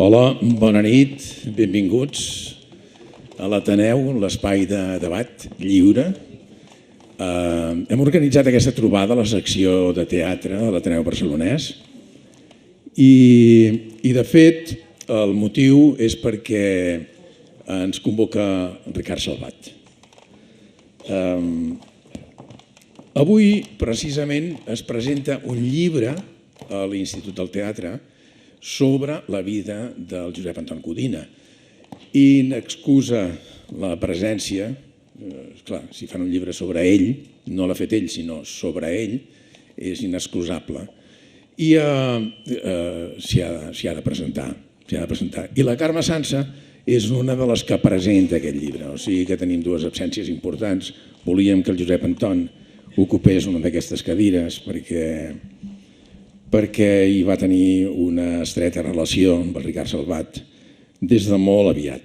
Hola, bona nit, benvinguts a l'Ateneu, l'espai de debat lliure. Hem organitzat aquesta trobada a la secció de teatre de l'Ateneu Barcelonès i de fet el motiu és perquè ens convoca Ricard Salvat. Avui precisament es presenta un llibre a l'Institut del Teatre sobre la vida del Josep Anton Codina i n'excusa la presència, clar, si fan un llibre sobre ell, no l'ha fet ell sinó sobre ell, és inexcusable i s'hi ha de presentar. I la Carme Sansa és una de les que presenta aquest llibre, o sigui que tenim dues absències importants. Volíem que el Josep Anton ocupés una d'aquestes cadires perquè hi va tenir una estreta relació amb el Ricard Salvat des de molt aviat.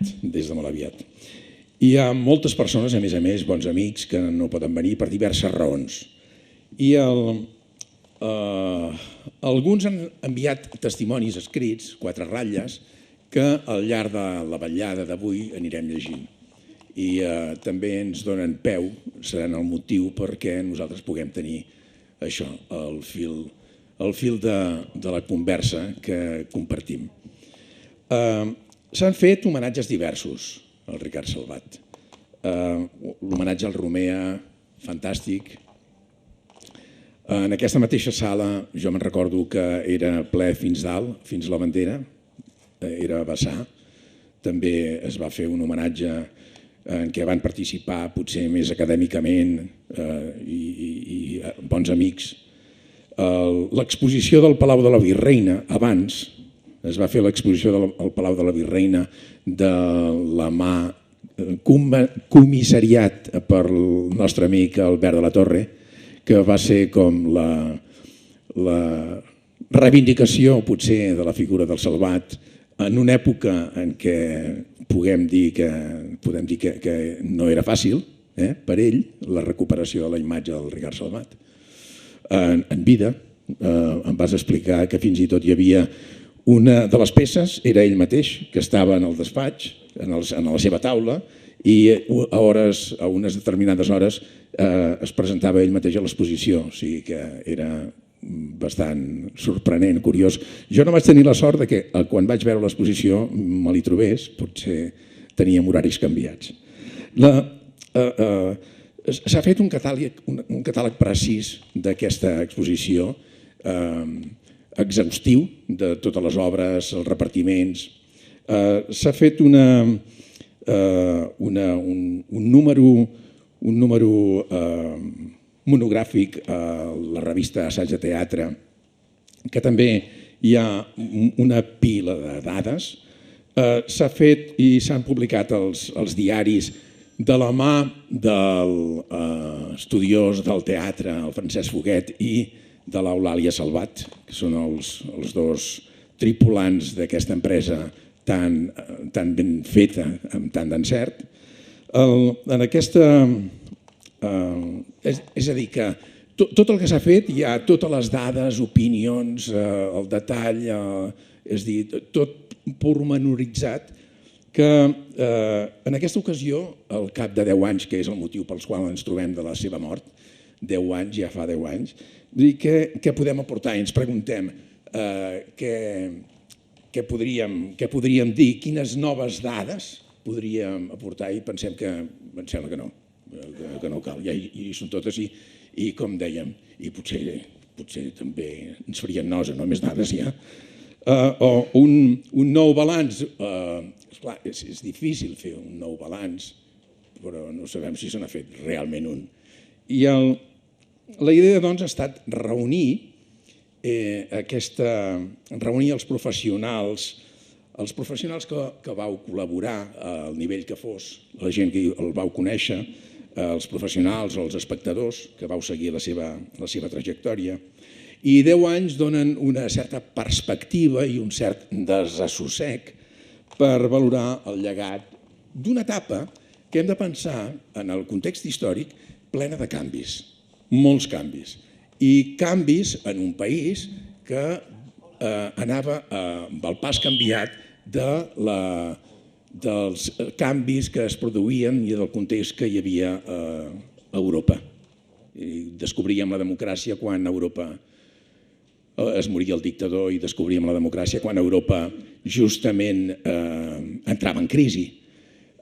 Hi ha moltes persones, a més, bons amics, que no poden venir per diverses raons. I alguns han enviat testimonis escrits, 4 ratlles, que al llarg de la vetllada d'avui anirem llegint. I també ens donen peu, seran el motiu perquè nosaltres puguem tenir això, el fil de la conversa que compartim. S'han fet homenatges diversos al Ricard Salvat. L'homenatge al Romea, fantàstic. En aquesta mateixa sala jo me'n recordo que era ple fins dalt, fins la bandera, era a vessar. També es va fer un homenatge en què van participar potser més acadèmicament i bons amics. L'exposició del Palau de la Virreina, abans es va fer l'exposició del Palau de la Virreina de la mà comissariat per el nostre amic Albert de la Torre, que va ser com la reivindicació potser de la figura del Salvat en una època en què podem dir que no era fàcil per ell la recuperació de la imatge del Ricard Salvat. En vida em vas explicar que fins i tot hi havia una de les peces, era ell mateix, que estava en el despatx, en la seva taula, i a unes determinades hores es presentava ell mateix a l'exposició, o sigui que era bastant sorprenent, curiós. Jo no vaig tenir la sort que quan vaig veure l'exposició me l'hi trobés, potser teníem horaris canviats. S'ha fet un catàleg precís d'aquesta exposició, exhaustiu de totes les obres, els repartiments. S'ha fet un número monogràfic a la revista Assaig de Teatre, que també hi ha una pila de dades. S'ha fet i s'han publicat els diaris de la mà de l'estudiós del teatre, el Francesc Foguet, i de l'Eulàlia Salvat, que són els dos tripulants d'aquesta empresa tan ben feta, amb tant d'encert. És a dir, que tot el que s'ha fet hi ha totes les dades, opinions, el detall, és a dir, tot pormenoritzat, que en aquesta ocasió, al cap de 10 anys, que és el motiu pels quals ens trobem de la seva mort, 10 anys, ja fa 10 anys, què podem aportar? I ens preguntem què podríem dir, quines noves dades podríem aportar, i pensem que em sembla que no cal, i són totes, i com dèiem, i potser també ens farien nosa, no? Més dades ja. O un nou balanç, esclar, és difícil fer un nou balanç, però no sabem si se n'ha fet realment un. I la idea, doncs, ha estat reunir els professionals que vau col·laborar al nivell que fos, la gent que el vau conèixer, els professionals o els espectadors que vau seguir la seva trajectòria. I 10 anys donen una certa perspectiva i un cert desassossec per valorar el llegat d'una etapa que hem de pensar en el context històric plena de canvis, molts canvis, i canvis en un país que anava amb el pas canviat dels canvis que es produïen i del context que hi havia a Europa. Descobríem la democràcia quan a Europa es moria el dictador i descobríem la democràcia quan Europa justament entrava en crisi.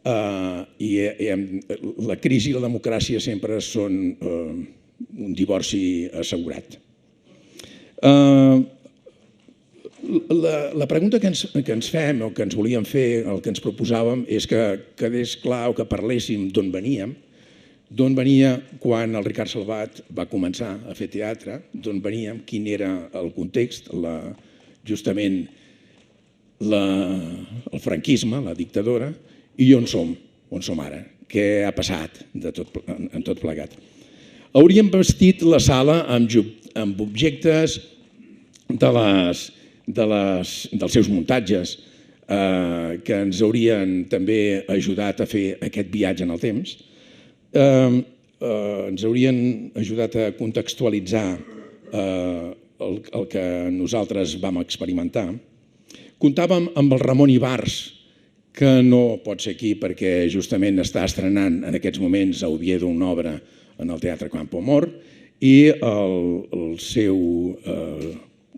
I la crisi i la democràcia sempre són un divorci assegurat. La pregunta que ens fem o que ens volíem fer, el que ens proposàvem, és que quedés clar o que parléssim d'on veníem, d'on venia quan el Ricard Salvat va començar a fer teatre, d'on veníem, quin era el context, justament el franquisme, la dictadura, i on som ara, què ha passat en tot plegat. Hauríem vestit la sala amb objectes dels seus muntatges que ens haurien també ajudat a fer aquest viatge en el temps, ens haurien ajudat a contextualitzar el que nosaltres vam experimentar. Comptàvem amb el Ramon Ibars, que no pot ser aquí perquè justament està estrenant en aquests moments a Oviedo una obra en el Teatre Campo Amor, i el seu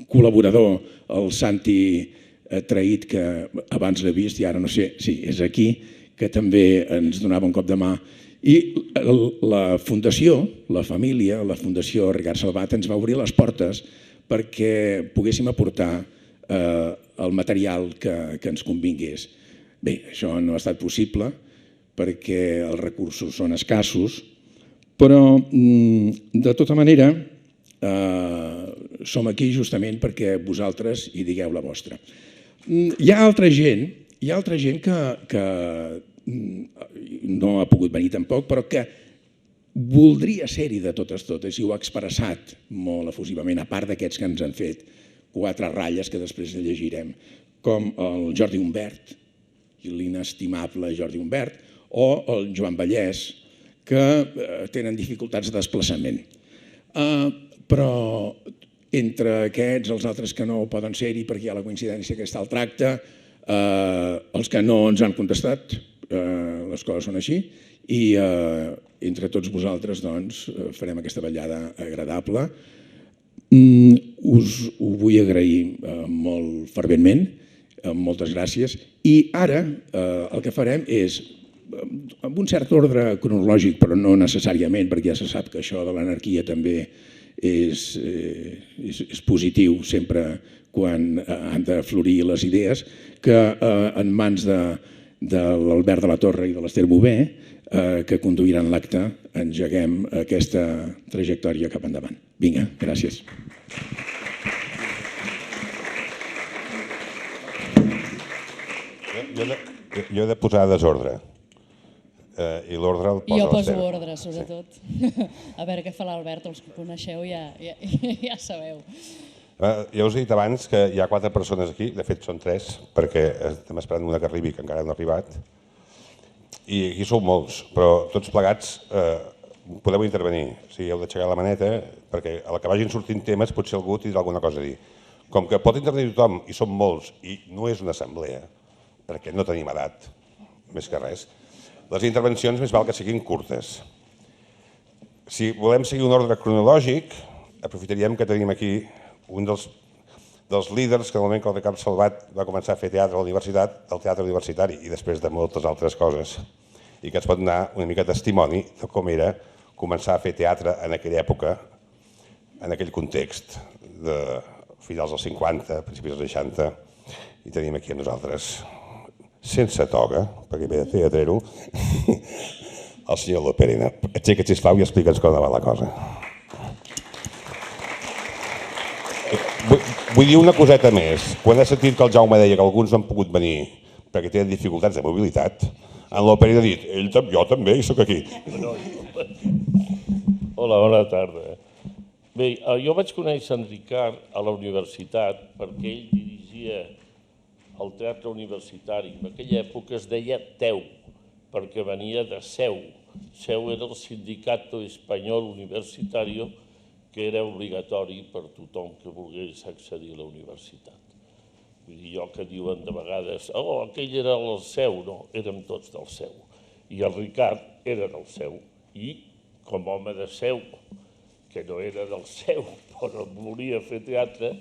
col·laborador, el Santi Traït, que abans l'he vist i ara no sé si és aquí, que també ens donava un cop de mà. I la fundació, la família, la Fundació Ricard Salvat ens va obrir les portes perquè poguéssim aportar el material que ens convingués. Bé, això no ha estat possible perquè els recursos són escassos, però de tota manera som aquí justament perquè vosaltres hi digueu la vostra. Hi ha altra gent que no ha pogut venir tampoc, però que voldria ser-hi de totes i ho ha expressat molt efusivament, a part d'aquests que ens han fet 4 ratlles que després llegirem, com el Jordi Humbert, l'inestimable Jordi Humbert, o el Joan Vallès, que tenen dificultats de desplaçament. Però entre aquests, els altres que no poden ser-hi perquè hi ha la coincidència que està al tracte, els que no ens han contestat, les coses són així, i entre tots vosaltres farem aquesta vetllada agradable. Us ho vull agrair molt ferventment, moltes gràcies. I ara el que farem és, amb un cert ordre cronològic, però no necessàriament, perquè ja se sap que això de l'anarquia també és positiu sempre quan han de florir les idees, que en mans de l'Albert de la Torre i de l'Ester Bové, que conduiran l'acte, engeguem aquesta trajectòria cap endavant. Vinga, gràcies. Jo he de posar desordre. I l'ordre el posa l'Ester. Jo poso ordre, sobretot. A veure què fa l'Albert, els que coneixeu ja sabeu. Ja us he dit abans que hi ha 4 persones aquí, de fet són 3, perquè estem esperant una que arribi, que encara no ha arribat. I aquí sou molts, però tots plegats podeu intervenir. Heu d'aixecar la maneta, perquè a la que vagin sortint temes potser algú tindrà alguna cosa a dir. Com que pot intervenir tothom, i som molts, i no és una assemblea, perquè no tenim edat, més que res, les intervencions més val que siguin curtes. Si volem seguir un ordre cronològic, aprofitaríem que tenim aquí un dels líders que en el moment que el Ricard Salvat va començar a fer teatre a la universitat, el teatre universitari, i després de moltes altres coses, i que ens pot donar una mica testimoni de com era començar a fer teatre en aquella època, en aquell context de finals dels 50, principis dels 60, i tenim aquí a nosaltres, sense toga, perquè ve de teatrero, el senyor Loperena. Aixeca't, sisplau, i explica'ns com va la cosa. Vull dir una coseta més. Quan he sentit que el Jaume deia que alguns no han pogut venir perquè tenen dificultats de mobilitat, en Loperena ha dit, jo també hi soc aquí. Hola, bona tarda. Bé, jo vaig conèixer en Ricard a la universitat perquè ell dirigia el teatre universitari. En aquella època es deia TEU, perquè venia de SEU. SEU era el Sindicato Espanyol Universitario, que era obligatori per tothom que volgués accedir a la universitat. Vull dir, allò que diuen de vegades, oh, aquell era el seu, no, érem tots del seu. I el Ricard era del seu, i com a home de seu, que no era del seu, però volia fer teatre,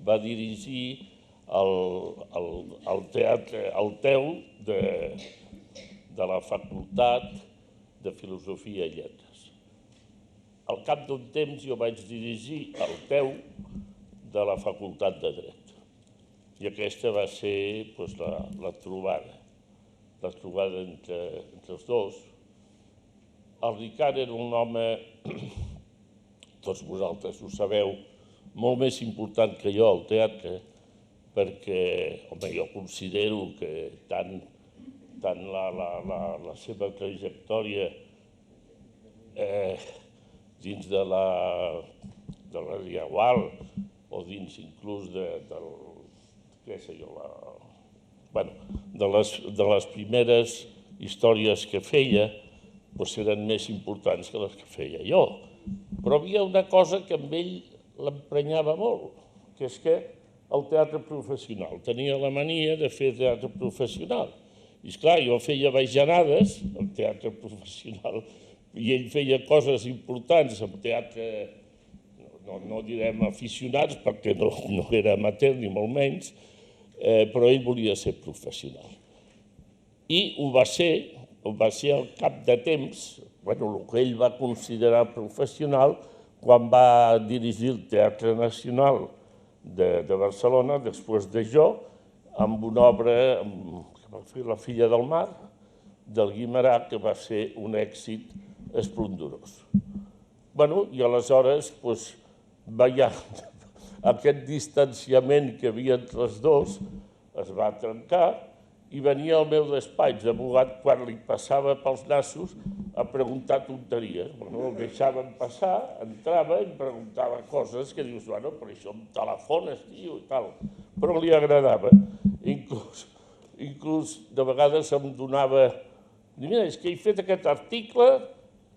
va dirigir el teatre, el TEU de la Facultat de Filosofia i Lletres. Al cap d'un temps jo vaig dirigir el TEU de la Facultat de Dret. I aquesta va ser la trobada entre els dos. El Ricard era un home, tots vosaltres ho sabeu, molt més important que jo al teatre, perquè, home, jo considero que tant la seva trajectòria dins de la Diagual o dins inclús de les primeres històries que feia, eren més importants que les que feia jo. Però hi havia una cosa que amb ell l'emprenyava molt, que és que el teatre professional tenia la mania de fer teatre professional. I esclar, jo feia bajanades al teatre professional i ell feia coses importants en teatre, no direm aficionats perquè no era amateur ni molt menys, però ell volia ser professional. I ho va ser al cap de temps, el que ell va considerar professional, quan va dirigir el Teatre Nacional de Barcelona, després de Jo, amb una obra que va fer La filla del mar, del Guimerà, que va ser un èxit esplendorós. I aleshores, aquest distanciament que hi havia entre els dos es va trencar i venia al meu despatx d'abogat quan li passava pels nassos a preguntar tonteries. El deixaven passar, entrava i em preguntava coses que dius, però això em telefones, tio, i tal. Però li agradava. Inclús de vegades em donava... Mira, és que he fet aquest article,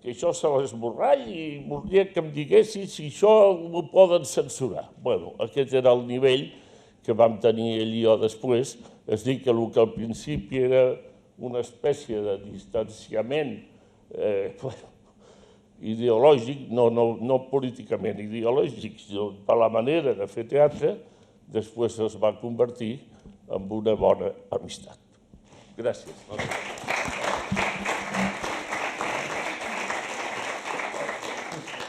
que això se l'esborrall i volia que em diguessis si això ho poden censurar. Aquest era el nivell que vam tenir ell i jo després. És dir, que el que al principi era una espècie de distanciament ideològic, no políticament ideològic, sinó per la manera de fer teatre, després es va convertir en una bona amistat. Gràcies.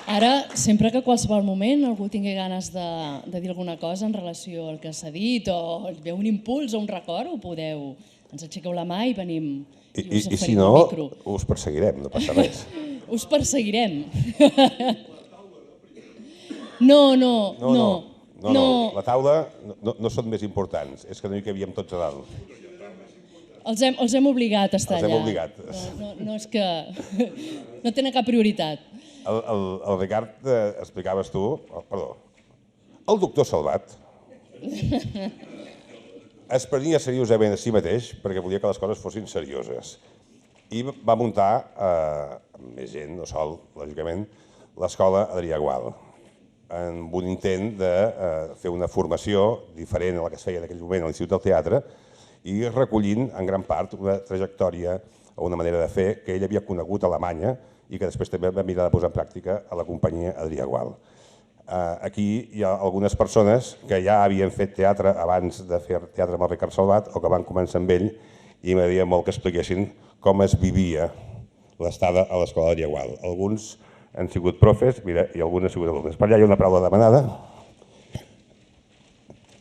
Ara, sempre que a qualsevol moment algú tingui ganes de dir alguna cosa en relació al que s'ha dit o ve un impuls o un record, ho podeu. Ens aixequeu la mà i venim i us oferim un micro. I si no, us perseguirem, no passa res. Us perseguirem. No. La taula no són més importants, és que no hi cabíem tots a dalt. Els hem obligat a estar allà. Els hem obligat. No és que... No tenen cap prioritat. El Ricard, explicaves tu, perdó, el doctor Salvat es prenia seriosament a si mateix perquè volia que les coses fossin serioses i va muntar, amb més gent, no sol, lògicament, l'escola Adrià Gual, amb un intent de fer una formació diferent a la que es feia en aquell moment a l'Institut del Teatre i recollint en gran part una trajectòria o una manera de fer que ell havia conegut a Alemanya i que després també va mirar de posar en pràctica a la companyia Adrià Gual. Aquí hi ha algunes persones que ja havien fet teatre abans de fer teatre amb el Ricard Salvat o que van començar amb ell i m'agradaria molt que expliquessin com es vivia l'estada a l'escola Adrià Gual. Alguns han sigut profes, mira, i alguns han sigut alumnes. Per allà hi ha una paraula demanada.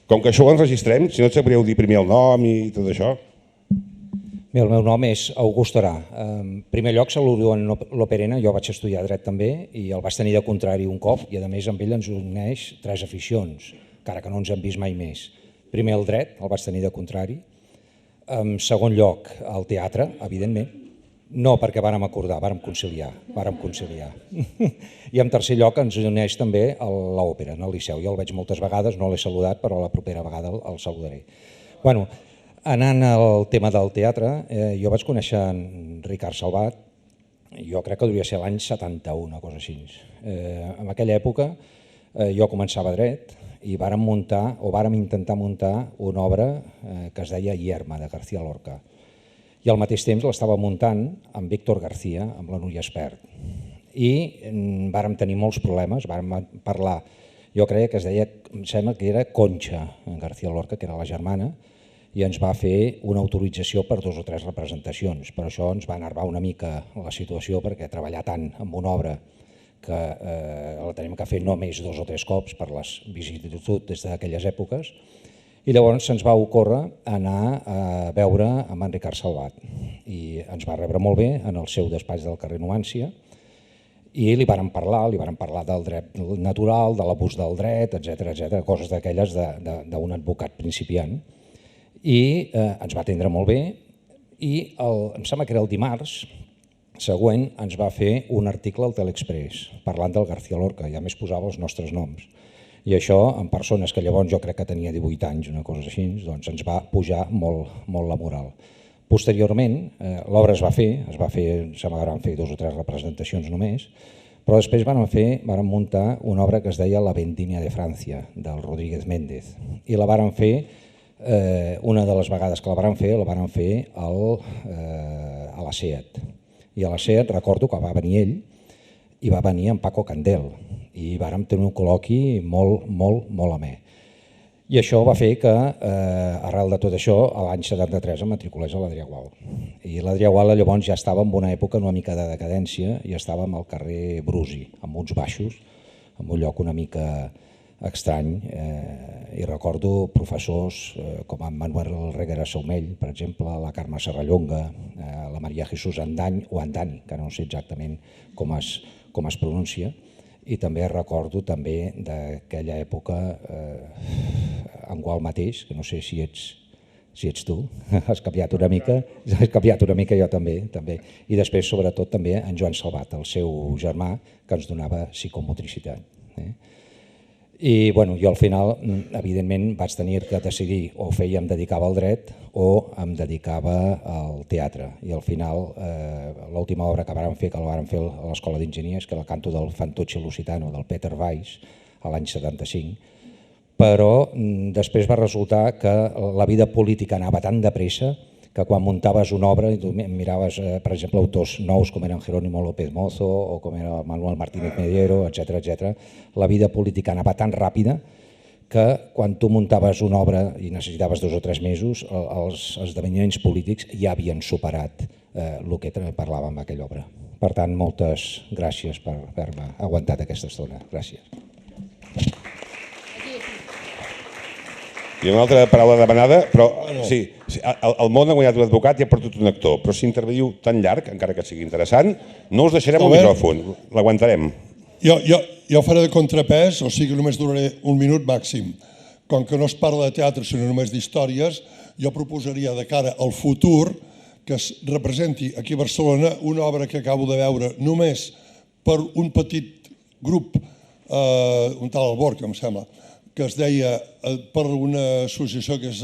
Com que això ho enregistrem, si no et sabríeu dir primer el nom i tot això. Bé, el meu nom és August Arà. En primer lloc, saludo en l'Operena, jo vaig estudiar dret també i el vaig tenir de contrari un cop i a més amb ell ens uneix 3 aficions, encara que no ens hem vist mai més. Primer el dret, el vaig tenir de contrari. En segon lloc, el teatre, evidentment. No perquè vàrem acordar, vàrem conciliar. I en tercer lloc ens uneix també l'òpera, en el Liceu. Jo el veig moltes vegades, no l'he saludat, però la propera vegada el saludaré. Bueno, anant al tema del teatre, jo vaig conèixer en Ricard Salvat, jo crec que devia ser l'any 71, una cosa així. En aquella època jo començava dret i vàrem intentar muntar una obra que es deia Yerma, de García Lorca. I al mateix temps l'estava muntant amb Víctor García, amb la Núria Espert. I vàrem tenir molts problemes, vàrem parlar, jo creia que es deia, em sembla que era Concha, García Lorca, que era la germana, i ens va fer una autorització per 2 o 3 representacions. Per això ens va enervar una mica la situació, perquè treballar tant amb una obra que la tenim que fer només 2 o 3 cops per les vicissituds des d'aquelles èpoques, i llavors se'ns va ocórrer anar a veure amb en Ricard Salvat. I ens va rebre molt bé en el seu despatx del carrer Nuància, i li vàrem parlar del dret natural, de l'abús del dret, etc., coses d'aquelles d'un advocat principiant. I ens va atendre molt bé i em sembla que era el dimarts següent ens va fer un article al Telexpress parlant del García Lorca i a més posava els nostres noms. I això, en persones que llavors jo crec que tenia 18 anys, una cosa així, doncs ens va pujar molt la moral. Posteriorment, l'obra es va fer, em sembla que van fer 2 o 3 representacions només, però després vàrem muntar una obra que es deia La Vendimia de Francia, del Rodríguez Méndez, i la vàrem fer, una de les vegades que la vàrem fer a la SEAT. I a la SEAT recordo que va venir ell i va venir en Paco Candel i vàrem tenir un col·loqui molt amè. I això va fer que, arrel de tot això, l'any 73 em matriculés a l'Adrià Gual. I l'Adrià Gual llavors ja estava en una època una mica de decadència i estàvem al carrer Brusi, amb uns baixos, en un lloc una mica estrany, i recordo professors com en Manuel Reguera Saumell, per exemple, la Carme Serrallonga, la Maria Jesús Andany, o Andani, que no sé exactament com es pronuncia, i també recordo també d'aquella època en Gual mateix, que no sé si ets tu, has canviat una mica, jo també. I després, sobretot, també en Joan Salvat, el seu germà, que ens donava psicomotricitat. I jo al final, evidentment, vaig tenir que decidir o em dedicava al dret o em dedicava al teatre. I al final, l'última obra que vàrem fer, a l'Escola d'Enginyers, que era el canto del Fantocci Lusitano, del Peter Weiss, a l'any 75, però després va resultar que la vida política anava tan de pressa que quan muntaves una obra i tu miraves, per exemple, autors nous com eren Jerónimo López Mozo o com era Manuel Martínez Mediero, etc., la vida política anava tan ràpida que quan tu muntaves una obra i necessitaves 2 o 3 mesos, els esdeveniments polítics ja havien superat el que parlàvem en aquella obra. Per tant, moltes gràcies per haver-me aguantat aquesta estona. Gràcies. I una altra paraula demanada, però sí, el món ha guanyat un advocat i ha perdut un actor, però si interveniu tan llarg, encara que sigui interessant, no us deixarem el micròfon, l'aguantarem. Jo faré de contrapès, o sigui, només duraré 1 minut màxim. Com que no es parla de teatre, sinó només d'històries, jo proposaria de cara al futur que es representi aquí a Barcelona una obra que acabo de veure només per un petit grup, un tal Alborg, em sembla, que es deia per una associació que és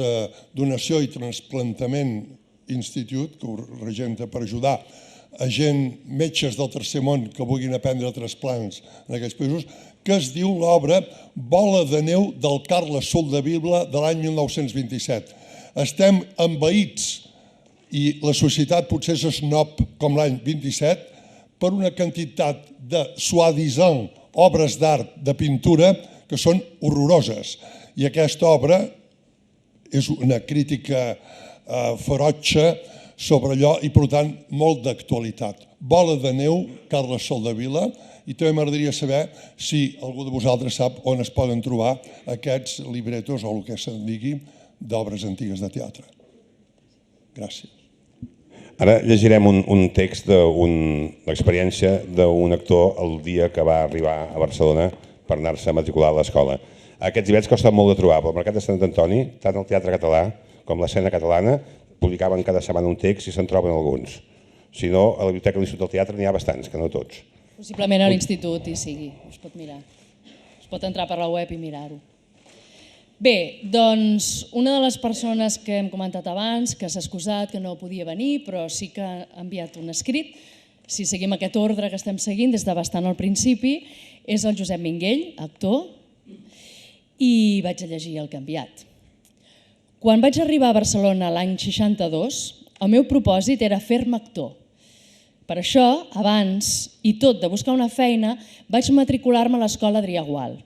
Donació i Transplantament Institute, que ho regenta per ajudar a gent, metges del tercer món que vulguin aprendre trasplants en aquests països, que es diu l'obra Bola de neu del Carles Soldevila de l'any 1927. Estem envaïts, i la societat potser és snob com l'any 27, per una quantitat de soi-disant obres d'art, de pintura, que són horroroses. I aquesta obra és una crítica ferotge sobre allò i, per tant, molt d'actualitat. Bola de neu, Carles Soldevila, i també m'agradaria saber si algú de vosaltres sap on es poden trobar aquests libretos o el que se'n digui d'obres antigues de teatre. Gràcies. Ara llegirem un text l'experiència d'un actor el dia que va arribar a Barcelona per anar-se a matricular a l'escola. Aquests llibrets costen molt de trobar, però al Mercat de Sant Antoni, tant el teatre català com l'escena catalana, publicaven cada setmana un text i se'n troben alguns. Si no, a la Biblioteca de l'Institut del Teatre n'hi ha bastants, que no tots. Possiblement a l'institut hi sigui, es pot mirar. Es pot entrar per la web i mirar-ho. Bé, doncs una de les persones que hem comentat abans, que s'ha excusat, que no podia venir, però sí que ha enviat un escrit, si seguim aquest ordre que estem seguint des de bastant al principi, és el Josep Minguell, actor, i vaig a llegir El canviat. Quan vaig arribar a Barcelona l'any 62, el meu propòsit era fer-me actor. Per això, abans i tot de buscar una feina, vaig matricular-me a l'escola Adrià Gual.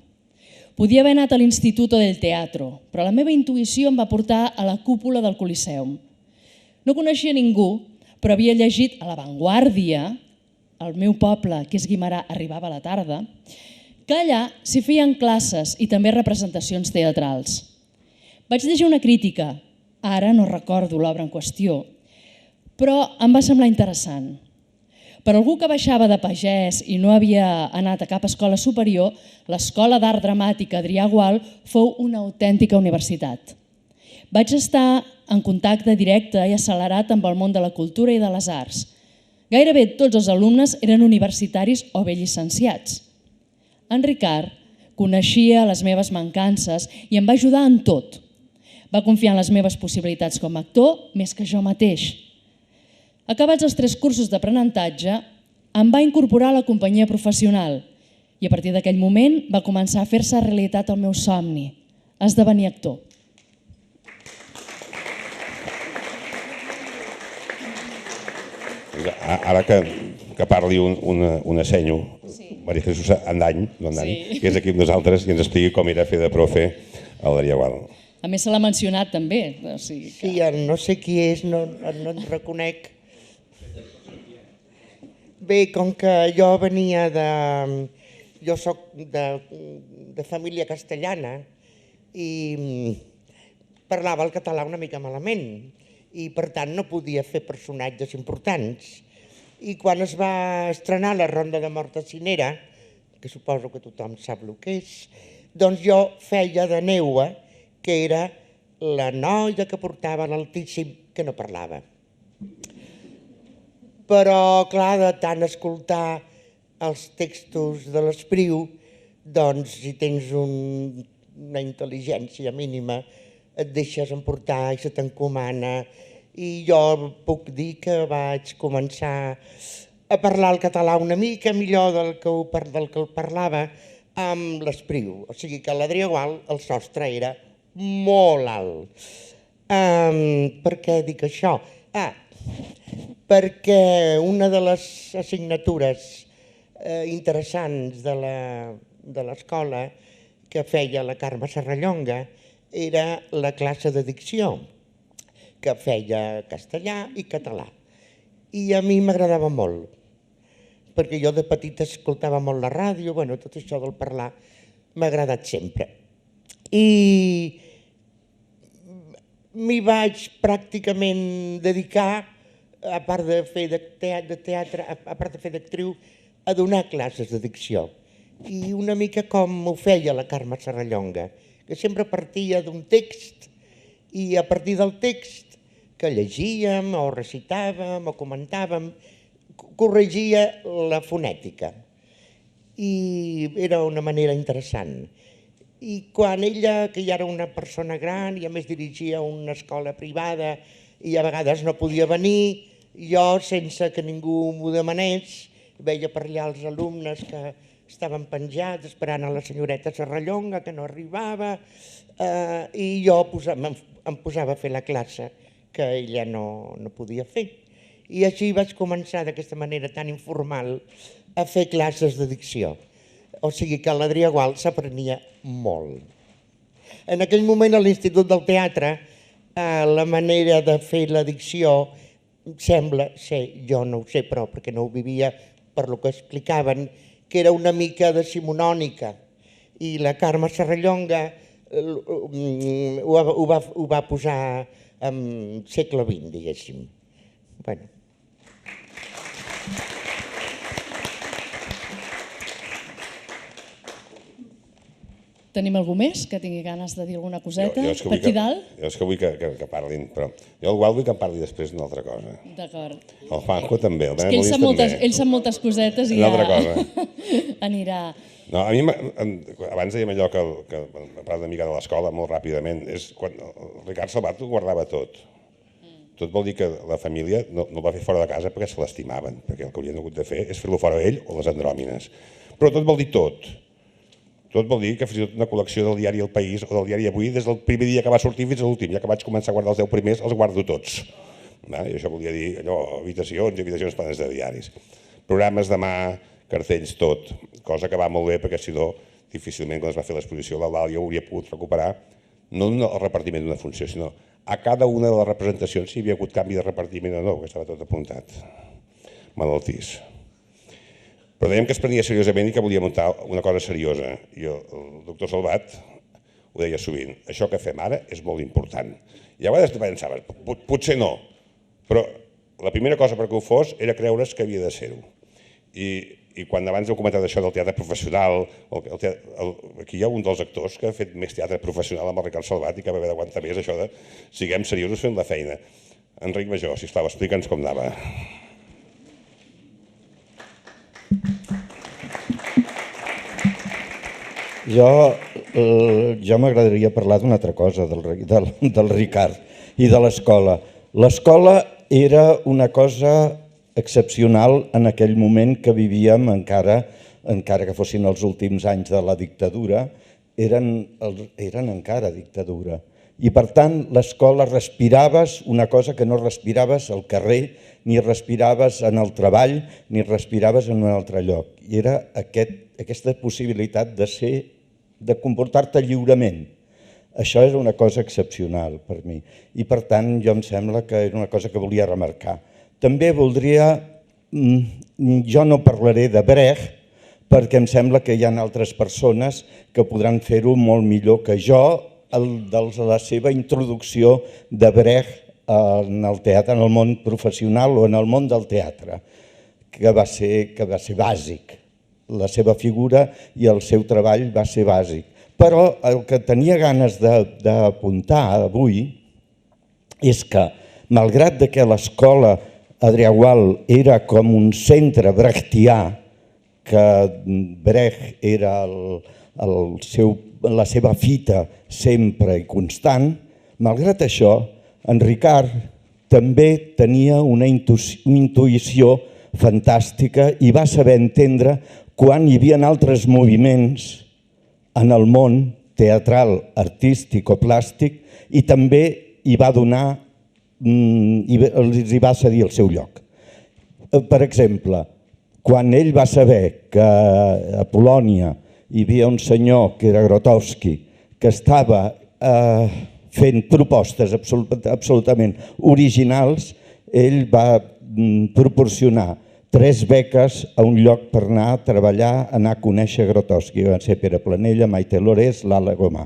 Podia haver anat a l'Instituto del Teatro, però la meva intuïció em va portar a la cúpula del Coliseum. No coneixia ningú, però havia llegit a La Vanguardia, al meu poble, que és Guimerà, arribava a la tarda, que allà s'hi feien classes i també representacions teatrals. Vaig llegir una crítica, ara no recordo l'obra en qüestió, però em va semblar interessant. Per algú que baixava de pagès i no havia anat a cap escola superior, l'Escola d'Art Dramàtica Adrià Gual fou una autèntica universitat. Vaig estar en contacte directe i accelerat amb el món de la cultura i de les arts. Gairebé tots els alumnes eren universitaris o bé llicenciats. En Ricard coneixia les meves mancances i em va ajudar en tot. Va confiar en les meves possibilitats com a actor més que jo mateix. Acabats els 3 cursos d'aprenentatge, em va incorporar a la companyia professional i a partir d'aquell moment va començar a fer-se realitat el meu somni, esdevenir actor. Ara que parli una senyo, Maria Jesús Andany, que és aquí amb nosaltres i ens expliqui com era fer de profe a l'Adrià Gual. A més se l'ha mencionat també. Sí, no sé qui és, no en reconec. Bé, com que jo venia jo soc de família castellana i parlava el català una mica malament i per tant no podia fer personatges importants. I quan es va estrenar la Ronda de Mortacinera, que suposo que tothom sap el que és, doncs jo feia de Neua, que era la noia que portava l'Altíssim, que no parlava. Però, clar, de tant escoltar els textos de l'Espriu, doncs, si tens una intel·ligència mínima, et deixes emportar i se t'encomana. I jo puc dir que vaig començar a parlar el català una mica millor del que el parlava amb l'Espriu. O sigui que a l'Adrià Gual el sostre era molt alt. Per què dic això? Perquè una de les assignatures interessants de l'escola que feia la Carme Serrallonga era la classe de dicció, que feia castellà i català. I a mi m'agradava molt, perquè jo de petita escoltava molt la ràdio, tot això del parlar m'ha agradat sempre. I m'hi vaig pràcticament dedicar, a part de fer de teatre, a part de fer d'actriu, a donar classes de dicció. I una mica com ho feia la Carme Serrallonga, que sempre partia d'un text i a partir del text que llegíem o recitàvem o comentàvem, corregia la fonètica. I era una manera interessant. I quan ella, que ja era una persona gran i a més dirigia una escola privada i a vegades no podia venir, jo, sense que ningú m'ho demanés, veia per allà els alumnes que estaven penjats esperant a la senyoreta Serrallonga, que no arribava, i jo em posava a fer la classe que ella no podia fer. I així vaig començar d'aquesta manera tan informal a fer classes de dicció. O sigui que a l'Adrià Gual s'aprenia molt. En aquell moment a l'Institut del Teatre la manera de fer la dicció sembla ser, jo no ho sé però perquè no ho vivia per lo que explicaven, que era una mica decimonònica i la Carme Serrallonga ho va posar en segle XX, diguéssim. Tenim algú més que tingui ganes de dir alguna coseta? Per aquí dalt? Jo és que vull que parlin, però jo igual vull que em parli després d'una altra cosa. D'acord. El Juanjo també, el Benet Molins també. Ell sap moltes cosetes i ja anirà. No, a mi, abans dèiem allò que parlant una mica de l'escola molt ràpidament, és quan el Ricard Salvat ho guardava tot. Tot vol dir que la família no el va fer fora de casa perquè se l'estimaven, perquè el que haurien hagut de fer és fer-lo fora ell o les andròmines. Però tot vol dir tot. tot vol dir que fins i tot una col·lecció del diari El País o del diari Avui, des del primer dia que va sortir fins a l'últim, ja que vaig començar a guardar els 10 primers, els guardo tots. I això volia dir habitacions i habitacions plenes de diaris. Programes de mà, cartells, tot, cosa que va molt bé perquè si no, difícilment quan es va fer l'exposició l'Eulàlia hauria pogut recuperar no el repartiment d'una funció, sinó a cada una de les representacions si hi havia hagut canvi de repartiment o no, que estava tot apuntat. Malaltís. Però dèiem que es prenia seriosament i que volia muntar una cosa seriosa. I el doctor Salvat ho deia sovint, això que fem ara és molt important. I a vegades pensaves, potser no, però la primera cosa perquè ho fos era creure's que havia de ser-ho. I quan abans heu comentat això del teatre professional, aquí hi ha un dels actors que ha fet més teatre professional amb el Ricard Salvat i que va haver d'aguantar més això de siguem seriosos fent la feina. Enric Major, sisplau, explica'ns com anava. Jo m'agradaria parlar d'una altra cosa, del Ricard i de l'escola. L'escola era una cosa excepcional en aquell moment que vivíem, encara que fossin els últims anys de la dictadura, eren encara dictadura. I per tant, l'escola respiraves una cosa que no respiraves al carrer, ni respiraves en el treball, ni respiraves en un altre lloc. I era aquesta possibilitat de comportar-te lliurement. Això és una cosa excepcional per mi. I per tant, jo em sembla que era una cosa que volia remarcar. També voldria, jo no parlaré de Brecht, perquè em sembla que hi ha altres persones que podran fer-ho molt millor que jo, la seva introducció de Brecht en el teatre, en el món professional o en el món del teatre, que va ser bàsic. La seva figura i el seu treball va ser bàsic. Però el que tenia ganes d'apuntar avui és que, malgrat que l'escola Adrià Gual era com un centre brechtià, que Brecht era la seva fita sempre i constant, malgrat això, en Ricard també tenia una intuïció fantàstica i va saber entendre quan hi havia altres moviments en el món teatral, artístic o plàstic i també hi va donar, els hi va cedir el seu lloc. Per exemple, quan ell va saber que a Polònia hi havia un senyor que era Grotowski, que estava fent propostes absolutament originals, ell va proporcionar 3 beques a un lloc per anar a treballar, anar a conèixer Grotowski. Van ser Pere Planella, Maite Lorés, Lala Gomà.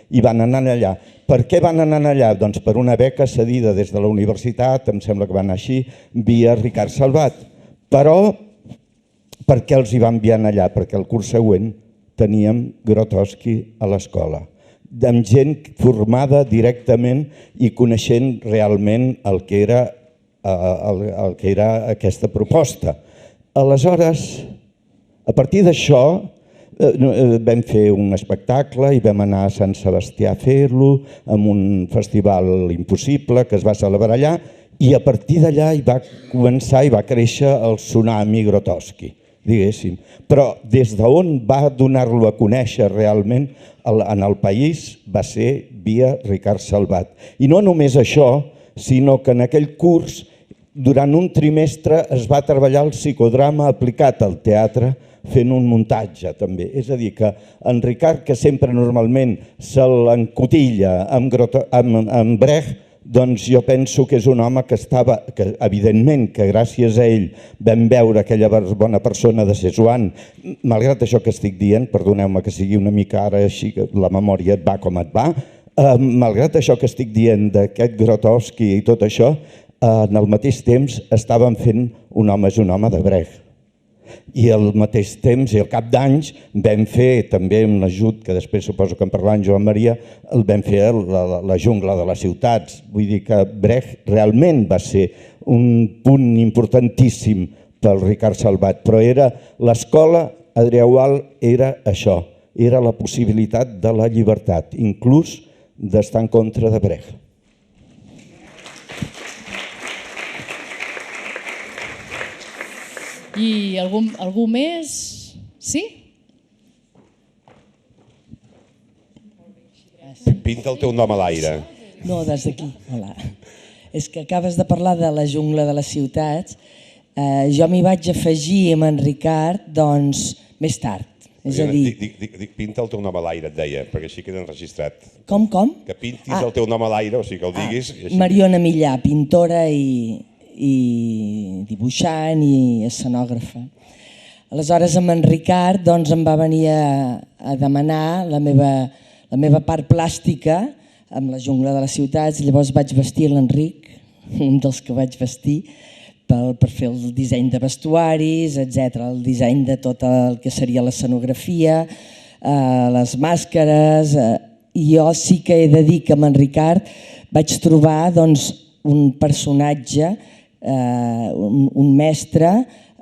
I van anar allà. Per què van anar allà? Doncs per una beca cedida des de la universitat, em sembla que va anar així, via Ricard Salvat. Però per què els hi van enviar allà? Perquè el curs següent teníem Grotowski a l'escola, amb gent formada directament i coneixent realment el que era aquesta proposta. Aleshores, a partir d'això, vam fer un espectacle i vam anar a Sant Sebastià a fer-lo, amb un festival impossible que es va celebrar allà, i a partir d'allà hi va començar i va créixer el tsunami Grotowski, diguéssim. Però des d'on va donar-lo a conèixer realment en el país va ser via Ricard Salvat. I no només això, sinó que en aquell curs, durant un trimestre, es va treballar el psicodrama aplicat al teatre, fent un muntatge també. És a dir, que en Ricard, que sempre normalment se l'encotilla amb Brecht, doncs jo penso que és un home que estava, que evidentment que gràcies a ell vam veure aquella bona persona de Szechuan, malgrat això que estic dient, perdoneu-me que sigui una mica ara així, que la memòria et va com et va, malgrat això que estic dient d'aquest Grotowski i tot això, en el mateix temps estàvem fent Un home és un home de Brecht. I al mateix temps, i al cap d'anys, vam fer també un ajut, que després suposo que en parlant Joan Maria, el vam fer la jungla de les ciutats. Vull dir que Brecht realment va ser un punt importantíssim pel Ricard Salvat, però era l'escola Adrià Gual era això, era la possibilitat de la llibertat, inclús d'estar en contra de Brecht. I algú més? Sí? Pinta el teu nom a l'aire. No, des d'aquí, hola. És que acabes de parlar de la jungla de les ciutats. Jo m'hi vaig afegir amb en Ricard, doncs, més tard. És a dir... Pinta el teu nom a l'aire, et deia, perquè així queda enregistrat. Com? Que pintis el teu nom a l'aire, o sigui, que el diguis... Mariona Millà, pintora i dibuixant i escenògrafa. Aleshores, amb en Ricard doncs, em va venir a demanar la meva part plàstica amb la jungla de les ciutats. Llavors vaig vestir l'Enric, un dels que vaig vestir, per fer el disseny de vestuaris, etc., el disseny de tot el que seria l'escenografia, les màscares. I jo sí que he de dir que amb en Ricard vaig trobar doncs, un personatge, un mestre,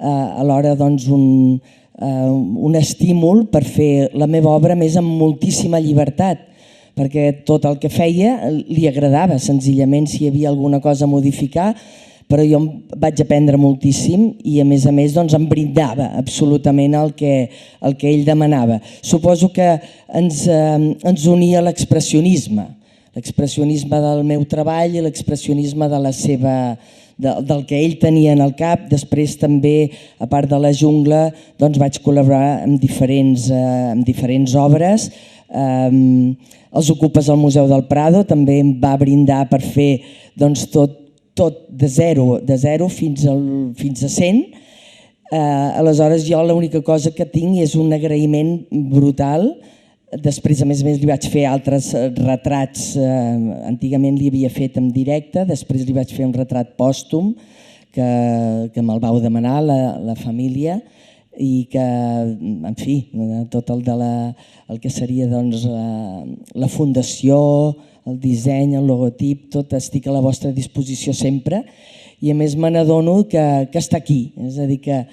alhora doncs, un estímul per fer la meva obra més amb moltíssima llibertat, perquè tot el que feia li agradava, senzillament si hi havia alguna cosa a modificar, però jo em vaig aprendre moltíssim i a més doncs, em brindava absolutament el que ell demanava. Suposo que ens unia l'expressionisme del meu treball i l'expressionisme del que ell tenia en el cap. Després també, a part de la jungla, doncs vaig col·laborar amb diferents obres. Els Ocupes al Museu del Prado també em va brindar per fer doncs, tot de zero fins a 100. Aleshores jo l'única cosa que tinc és un agraïment brutal. Després, a més, li vaig fer altres retrats, antigament li havia fet en directe, després li vaig fer un retrat pòstum que me'l vau demanar la família i que, en fi, tot el que seria la fundació, el disseny, el logotip, tot estic a la vostra disposició sempre i a més me n'adono que està aquí, és a dir que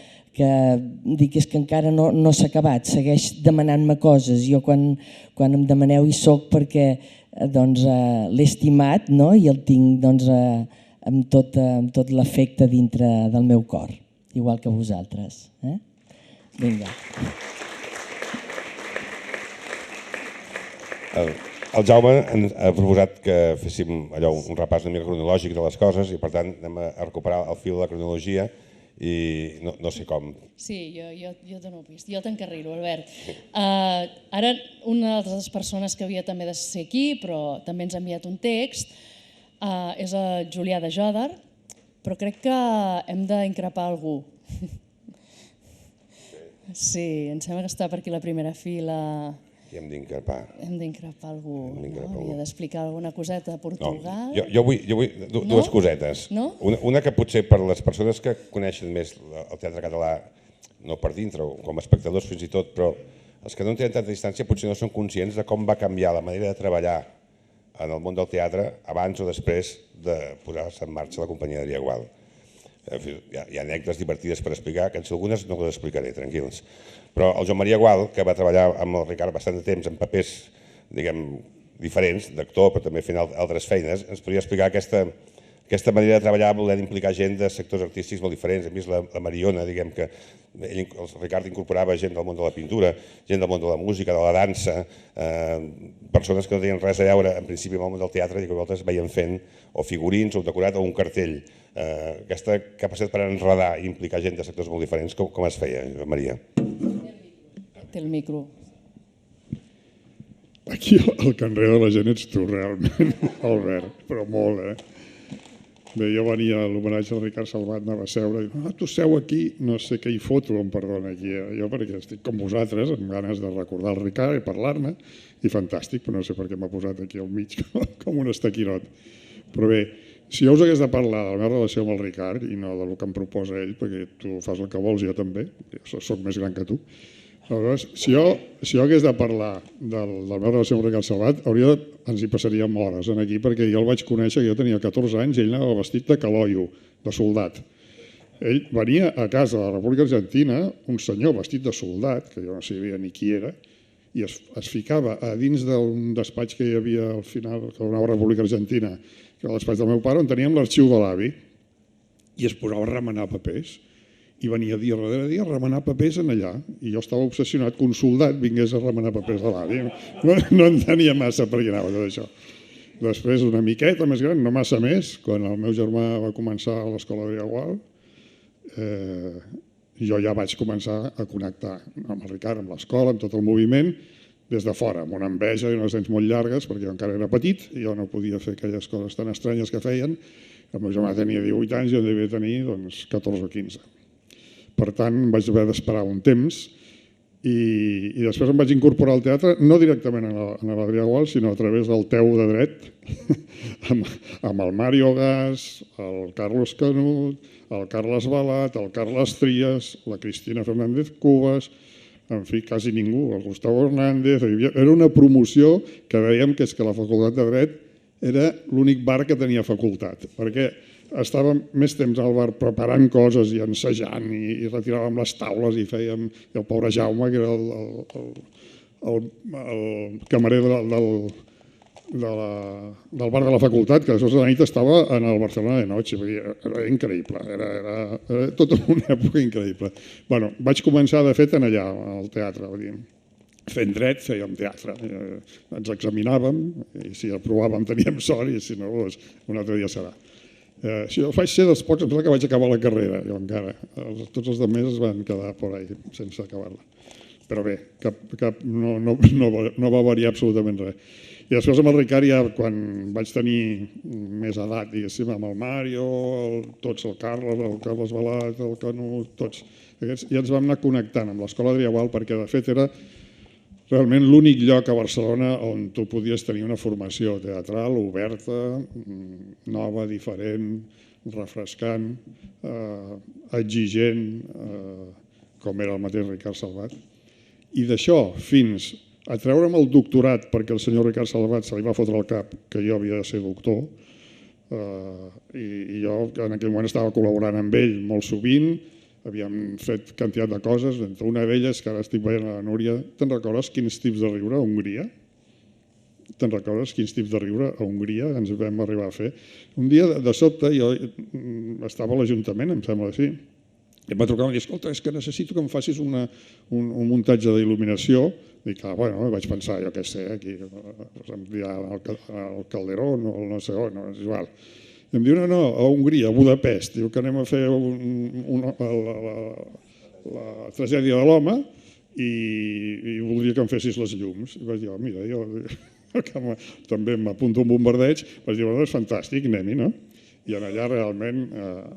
dic és que encara no s'ha acabat, segueix demanant-me coses. Jo quan em demaneu hi soc perquè l'he estimat i el tinc amb tot l'afecte dintre del meu cor, igual que vosaltres. Vinga. El Jaume ens ha proposat que féssim un repàs una mica cronològic de les coses i per tant anem a recuperar el fil de la cronologia i no sé com. Sí, jo dono pist, jo t'encarrilo, Albert. Ara, una de les persones que havia també de ser aquí, però també ens ha enviat un text, és el Julià de Jòdar, però crec que hem d'increpar algú. Sí, em sembla que està per aquí la primera fila. I hem d'increpar. Hem d'increpar algú. Havia d'explicar alguna coseta a Portugal. Jo vull dues cosetes. Una que potser per les persones que coneixen més el teatre català, no per dintre, com a espectadors fins i tot, però els que no en tenen tanta distància potser no són conscients de com va canviar la manera de treballar en el món del teatre abans o després de posar-se en marxa la companyia de Riagual. Hi ha anècdotes divertides per explicar, que algunes no les explicaré, tranquils. Però el Joan Maria Gual, que va treballar amb el Ricard bastant de temps en papers, diguem, diferents, d'actor, però també fent altres feines, ens podria explicar aquesta manera de treballar volent implicar gent de sectors artístics molt diferents. Hem vist la Mariona, diguem que el Ricard incorporava gent del món de la pintura, gent del món de la música, de la dansa, persones que no tenien res a veure en principi amb el món del teatre i que vosaltres veien fent o figurins o un decorat o un cartell. Aquesta capacitat per enredar i implicar gent de sectors molt diferents, com es feia, Maria? Té el micro. Aquí al que enreda la gent ets tu realment, Albert, però molt, Bé, jo venia a l'homenatge al Ricard Salvat, anava a seure i dic, tu seu aquí, no sé què hi foto, em perdona aquí, jo perquè estic com vosaltres, amb ganes de recordar el Ricard i parlar-ne, i fantàstic, però no sé per què m'ha posat aquí al mig com un estaquirot. Però bé, si jo us hagués de parlar de la meva relació amb el Ricard i no del que em proposa ell, perquè tu fas el que vols, jo també, jo soc més gran que tu, aleshores, si jo hagués de parlar de la meva relació amb el Ricard Salvat, ens hi passaríem hores aquí, perquè jo el vaig conèixer, jo tenia 14 anys i ell anava vestit de caloio, de soldat. Ell venia a casa de la República Argentina, un senyor vestit de soldat, que jo no sabia ni qui era, i es ficava a dins d'un despatx que hi havia al final, que donava la República Argentina, que era el despatx del meu pare, on teníem l'arxiu de l'avi, i es posava a remenar papers. i venia dia darrere dia a remenar papers en allà. I jo estava obsessionat que un soldat vingués a remenar papers de l'avi. No entenia massa per què anava tot això. Després, una miqueta més gran, no massa més, quan el meu germà va començar a l'escola de Gual, jo ja vaig començar a connectar amb el Ricard, amb l'escola, amb tot el moviment, des de fora, amb una enveja i unes dents molt llargues, perquè jo encara era petit i jo no podia fer aquelles coses tan estranyes que feien. El meu germà tenia 18 anys i jo devia tenir 14 o 15. Per tant, vaig haver d'esperar un temps i després em vaig incorporar al teatre, no directament a l'Adrià Gual, sinó a través del Teu de Dret, amb el Mario Gas, el Carlos Canut, el Carles Balat, el Carles Trias, la Cristina Fernández Cubas, en fi, quasi ningú, el Gustavo Hernández. Era una promoció que dèiem que és que la Facultat de Dret era l'únic bar que tenia facultat, perquè estàvem més temps al bar preparant coses i ensajant i retiràvem les taules i fèiem... I el pobre Jaume, que era el camarer del bar de la facultat, que després de la nit estava en el Barcelona de Noche. Era increïble, era tota una època increïble. Vaig començar, de fet, allà, al teatre. Fent dret, fèiem teatre. Ens examinàvem i si aprovàvem teníem sort i si no, un altre dia serà. Jo vaig ser dels pocs, em sembla que vaig acabar la carrera, jo encara. Tots els altres es van quedar per ahí sense acabar-la. Però bé, no va variar absolutament res. I després amb el Ricard, ja quan vaig tenir més edat, diguéssim, amb el Mario, tots, el Carles Balat, el Canut, tots aquests, ja ens vam anar connectant amb l'Escola Adrià Gual perquè de fet era realment l'únic lloc a Barcelona on tu podies tenir una formació teatral oberta, nova, diferent, refrescant, exigent, com era el mateix Ricard Salvat. I d'això fins a treure'm el doctorat, perquè el senyor Ricard Salvat se li va fotre al cap que jo havia de ser doctor, i jo en aquell moment estava col·laborant amb ell molt sovint, havíem fet quantitat de coses, entre una d'elles, que ara estic veient a la Núria, te'n recordes quins tips de riure a Hongria? Te'n recordes quins tips de riure a Hongria ens vam arribar a fer? Un dia, de sobte, jo estava a l'Ajuntament, em sembla així, i em va trucar i em va dir, escolta, és que necessito que em facis un muntatge d'il·luminació. Dic, bueno, vaig pensar, jo què sé, aquí, em dirà el Calderón o no sé on, és igual. I em diu, no, a Hongria, a Budapest, diu que anem a fer la tragèdia de l'home i voldria que em fessis les llums. I vaig dir, mira, jo també m'apunto un bombardeig, vaig dir, és fantàstic, anem-hi, no? I allà realment,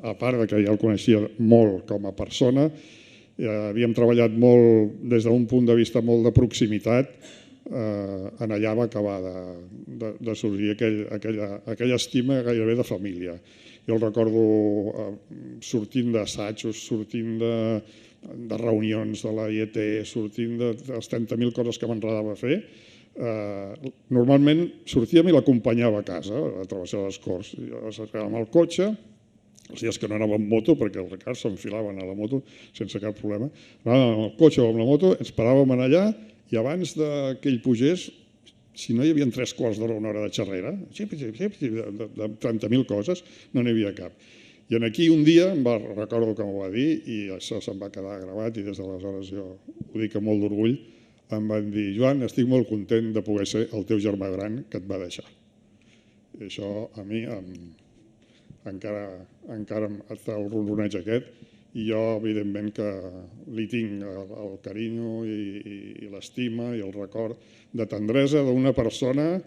a part que ja el coneixia molt com a persona, havíem treballat molt des d'un punt de vista molt de proximitat, en allà va acabar de sorgir aquella estima gairebé de família. Jo el recordo sortint d'assajos, sortint de reunions de la IET, sortint de les 30.000 coses que m'enredava a fer. Normalment sortíem i l'acompanyava a casa, a la travessia de les Corts. Amb el cotxe, els dies que no anava amb moto, perquè el Ricard s'enfilaven a la moto sense cap problema, anàvem amb el cotxe o amb la moto, ens paràvem allà i abans que ell pugés, si no hi havia 3/4 d'hora o una hora de xerrera, de 30.000 coses, no n'hi havia cap. I aquí un dia, recordo que m'ho va dir, i això se'm va quedar gravat, i des d'aleshores jo ho dic amb molt d'orgull, em van dir, Joan, estic molt content de poder ser el teu germà gran que et va deixar. I això a mi encara em fa el ronroneig aquest, i jo, evidentment, que li tinc el carinyo i l'estima i el record de tendresa d'una persona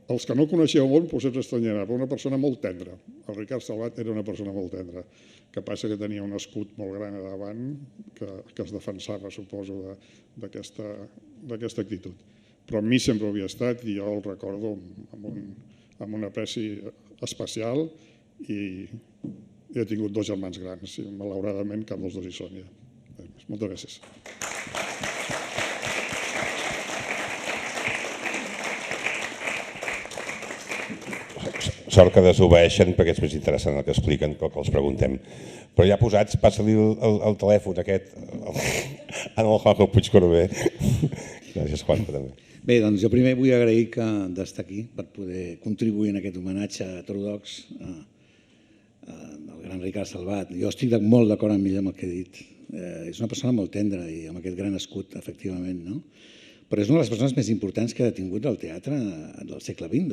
els que no coneixeu molt potser us estranyarà, però una persona molt tendra. El Ricard Salvat era una persona molt tendra, que passa que tenia un escut molt gran a davant que es defensava, suposo, d'aquesta actitud. Però amb mi sempre ho havia estat i jo el recordo amb un apreci especial i he tingut 2 germans grans i malauradament cap dels 2 hi són ja. Moltes gràcies. Sort que desobeeixen perquè és més interessant el que expliquen que el que els preguntem. Però ja posats, passa-li el telèfon aquest en el Juanjo Puigcorbé. Gràcies, Juanjo, també. Bé, doncs jo primer vull agrair d'estar aquí per poder contribuir en aquest homenatge heterodox al gran Ricard Salvat. Jo estic molt d'acord amb ell amb el que he dit. És una persona molt tendra i amb aquest gran escut, efectivament, no? Però és una de les persones més importants que ha tingut el teatre del segle XX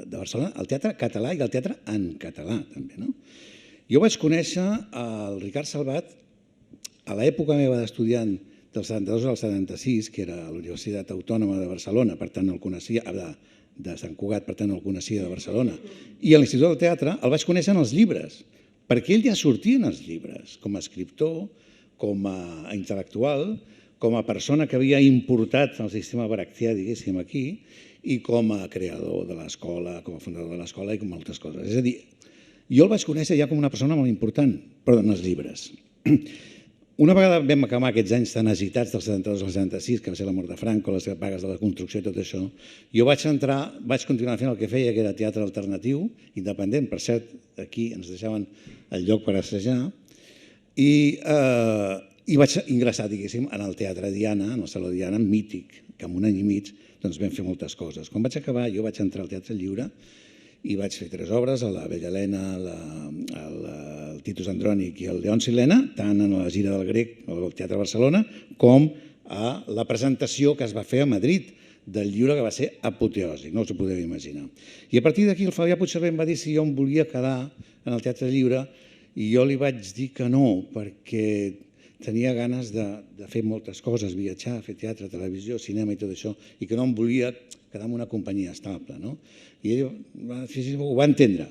de Barcelona, el teatre català i el teatre en català, també, no? Jo vaig conèixer el Ricard Salvat a l'època meva d'estudiant del 72 al 76, que era a la Universitat Autònoma de Barcelona, per tant el coneixia, de Sant Cugat, per tant el coneixia de Barcelona, i a l'Institut del Teatre el vaig conèixer en els llibres, perquè ell ja sortia en els llibres, com a escriptor, com a intel·lectual, com a persona que havia importat el sistema brechtià, diguéssim, aquí, i com a creador de l'escola, com a fundador de l'escola i com moltes coses. És a dir, jo el vaig conèixer ja com una persona molt important, però en els llibres. Una vegada vam acabar aquests anys tan agitats del 72 al 76, que va ser la mort de Franco, les vagues de la construcció i tot això, jo vaig continuar fent el que feia, que era teatre alternatiu, independent, per cert, aquí ens deixaven el lloc per assajar, i vaig ingressar, diguéssim, en el Teatre Diana, en el Saló Diana, mític, que en un any i mig vam fer moltes coses. Quan vaig acabar, jo vaig entrar al Teatre Lliure i vaig fer 3 obres, a la Bella Helena, el Titus Andrònic i el Leonci Lena, tant en la gira del Grec, al Teatre Barcelona, com a la presentació que es va fer a Madrid del Lliure, que va ser apoteòsic, no us ho podeu imaginar. I a partir d'aquí el Fabià Puigcerver em va dir si jo em volia quedar en el Teatre Lliure i jo li vaig dir que no, perquè tenia ganes de fer moltes coses, viatjar, fer teatre, televisió, cinema i tot això, i que no em volia quedar en una companyia estable, no? I ell ho va entendre,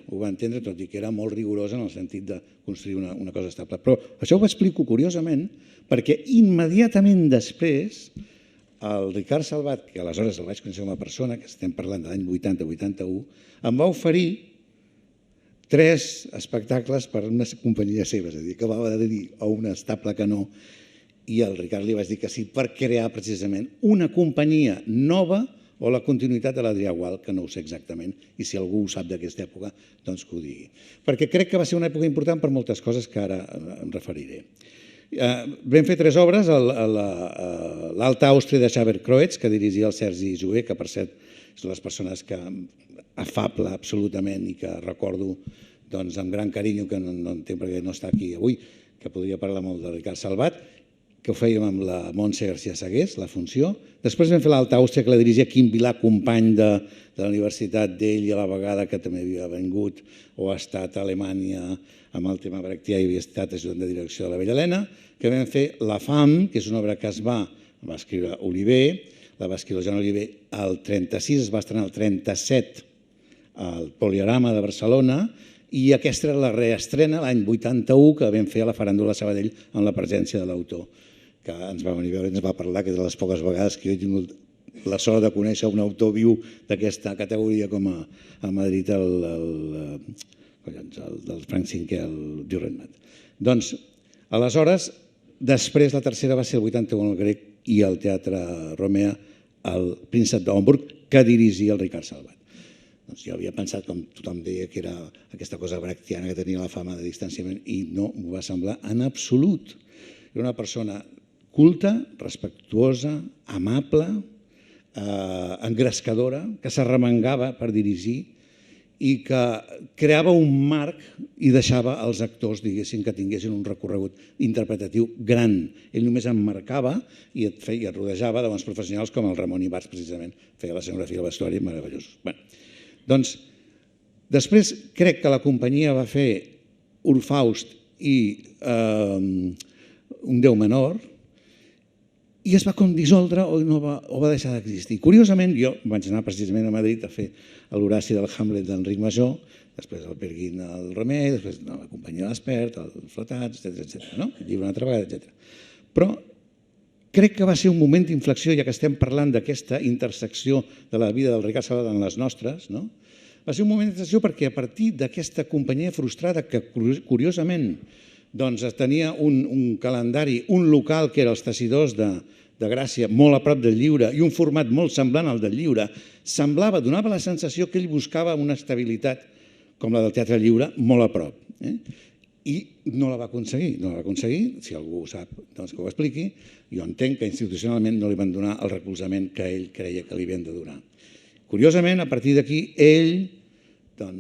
tot i que era molt rigorosa en el sentit de construir una cosa estable. Però això ho explico curiosament perquè immediatament després el Ricard Salvat, que aleshores el vaig conèixer com a persona, que estem parlant de l'any 80-81, em va oferir 3 espectacles per una companyia seva, és a dir, que va dir a una estable que no, i al Ricard li vaig dir que sí per crear precisament una companyia nova o la continuïtat de l'Adrià Gual, que no ho sé exactament, i si algú ho sap d'aquesta època, doncs que ho digui. Perquè crec que va ser una època important per moltes coses que ara em referiré. Vam fer 3 obres, l'Alta Àustria de Xaver Croetz, que dirigia el Sergi Jover, que per cert és una de les persones que afable absolutament i que recordo amb gran carinyo, que no entenc perquè no està aquí avui, que podria parlar molt de Ricard Salvat, que ho fèiem amb la Montse García Sagués, la funció. Després vam fer l'Alta Àustria, que la dirigia Quim Vilà, company de la universitat d'ell i a la vegada que també havia vingut o ha estat a Alemanya amb el tema brechtià i havia estat ajudant de direcció de la Bella Helena, que vam fer La fam, que és una obra que va escriure Oliver, la va escriure Joan Oliver el 36, es va estrenar el 37 al Poliorama de Barcelona, i aquesta era la reestrena l'any 81 que vam fer a la Faràndula Sabadell amb la presència de l'autor, que ens va venir a veure i ens va parlar, que és de les poques vegades que jo he tingut la sort de conèixer un autor viu d'aquesta categoria com a Madrid del Frank Cinquè, el Dürrenmatt. Doncs, aleshores, després la tercera va ser el 81 al Grec i el Teatre Romea, el Príncep de Homburg, que dirigia el Ricard Salvat. Jo havia pensat, com tothom deia, que era aquesta cosa brechtiana que tenia la fama de distanciament i no m'ho va semblar en absolut. Era una persona culta, respectuosa, amable, engrescadora, que s'arremangava per dirigir i que creava un marc i deixava els actors, diguéssim, que tinguessin un recorregut interpretatiu gran. Ell només emmarcava i et rodejava de bons professionals com el Ramon Ibarz, precisament, feia la escenografia i el vestuari meravellosos. Doncs, després crec que la companyia va fer Orfaust i Un Déu menor i es va dissoldre o va deixar d'existir. Curiosament, jo vaig anar precisament a Madrid a fer l'Horaci del Hamlet d'Enric Major, després el Peer Gynt al Romer, després la companyia de l'Expert, el Flotats, etc. El llibre una altra vegada, etc. Però crec que va ser un moment d'inflexió, ja que estem parlant d'aquesta intersecció de la vida del Ricard Salvat en les nostres, va ser un moment d'inflexió perquè a partir d'aquesta companyia frustrada que, curiosament, tenia un calendari, un local que era els Teixidors de Gràcia, molt a prop del Lliure, i un format molt semblant al del Lliure, donava la sensació que ell buscava una estabilitat, com la del Teatre Lliure, molt a prop. i no la va aconseguir. No la va aconseguir, si algú ho sap, doncs que ho expliqui. Jo entenc que institucionalment no li van donar el recolzament que ell creia que li havien de donar. Curiosament, a partir d'aquí, ell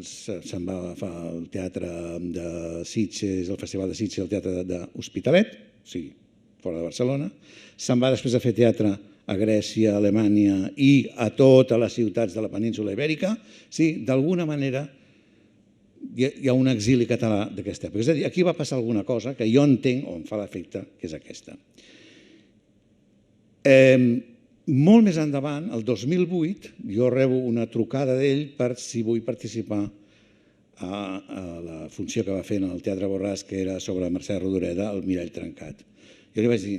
se'n va agafar al Teatre de Sitges, el Festival de Sitges, el Teatre d'Hospitalet, o sigui, fora de Barcelona. Se'n va després a fer teatre a Grècia, a Alemanya i a totes les ciutats de la península Ibèrica. Sí, d'alguna manera hi ha un exili català d'aquesta època. És a dir, aquí va passar alguna cosa que jo entenc, o em fa l'efecte, que és aquesta. Molt més endavant, el 2008, jo rebo una trucada d'ell per si vull participar a la funció que va fer en el Teatre Borràs, que era sobre Mercè Rodoreda, el Mirall trencat. Jo li vaig dir,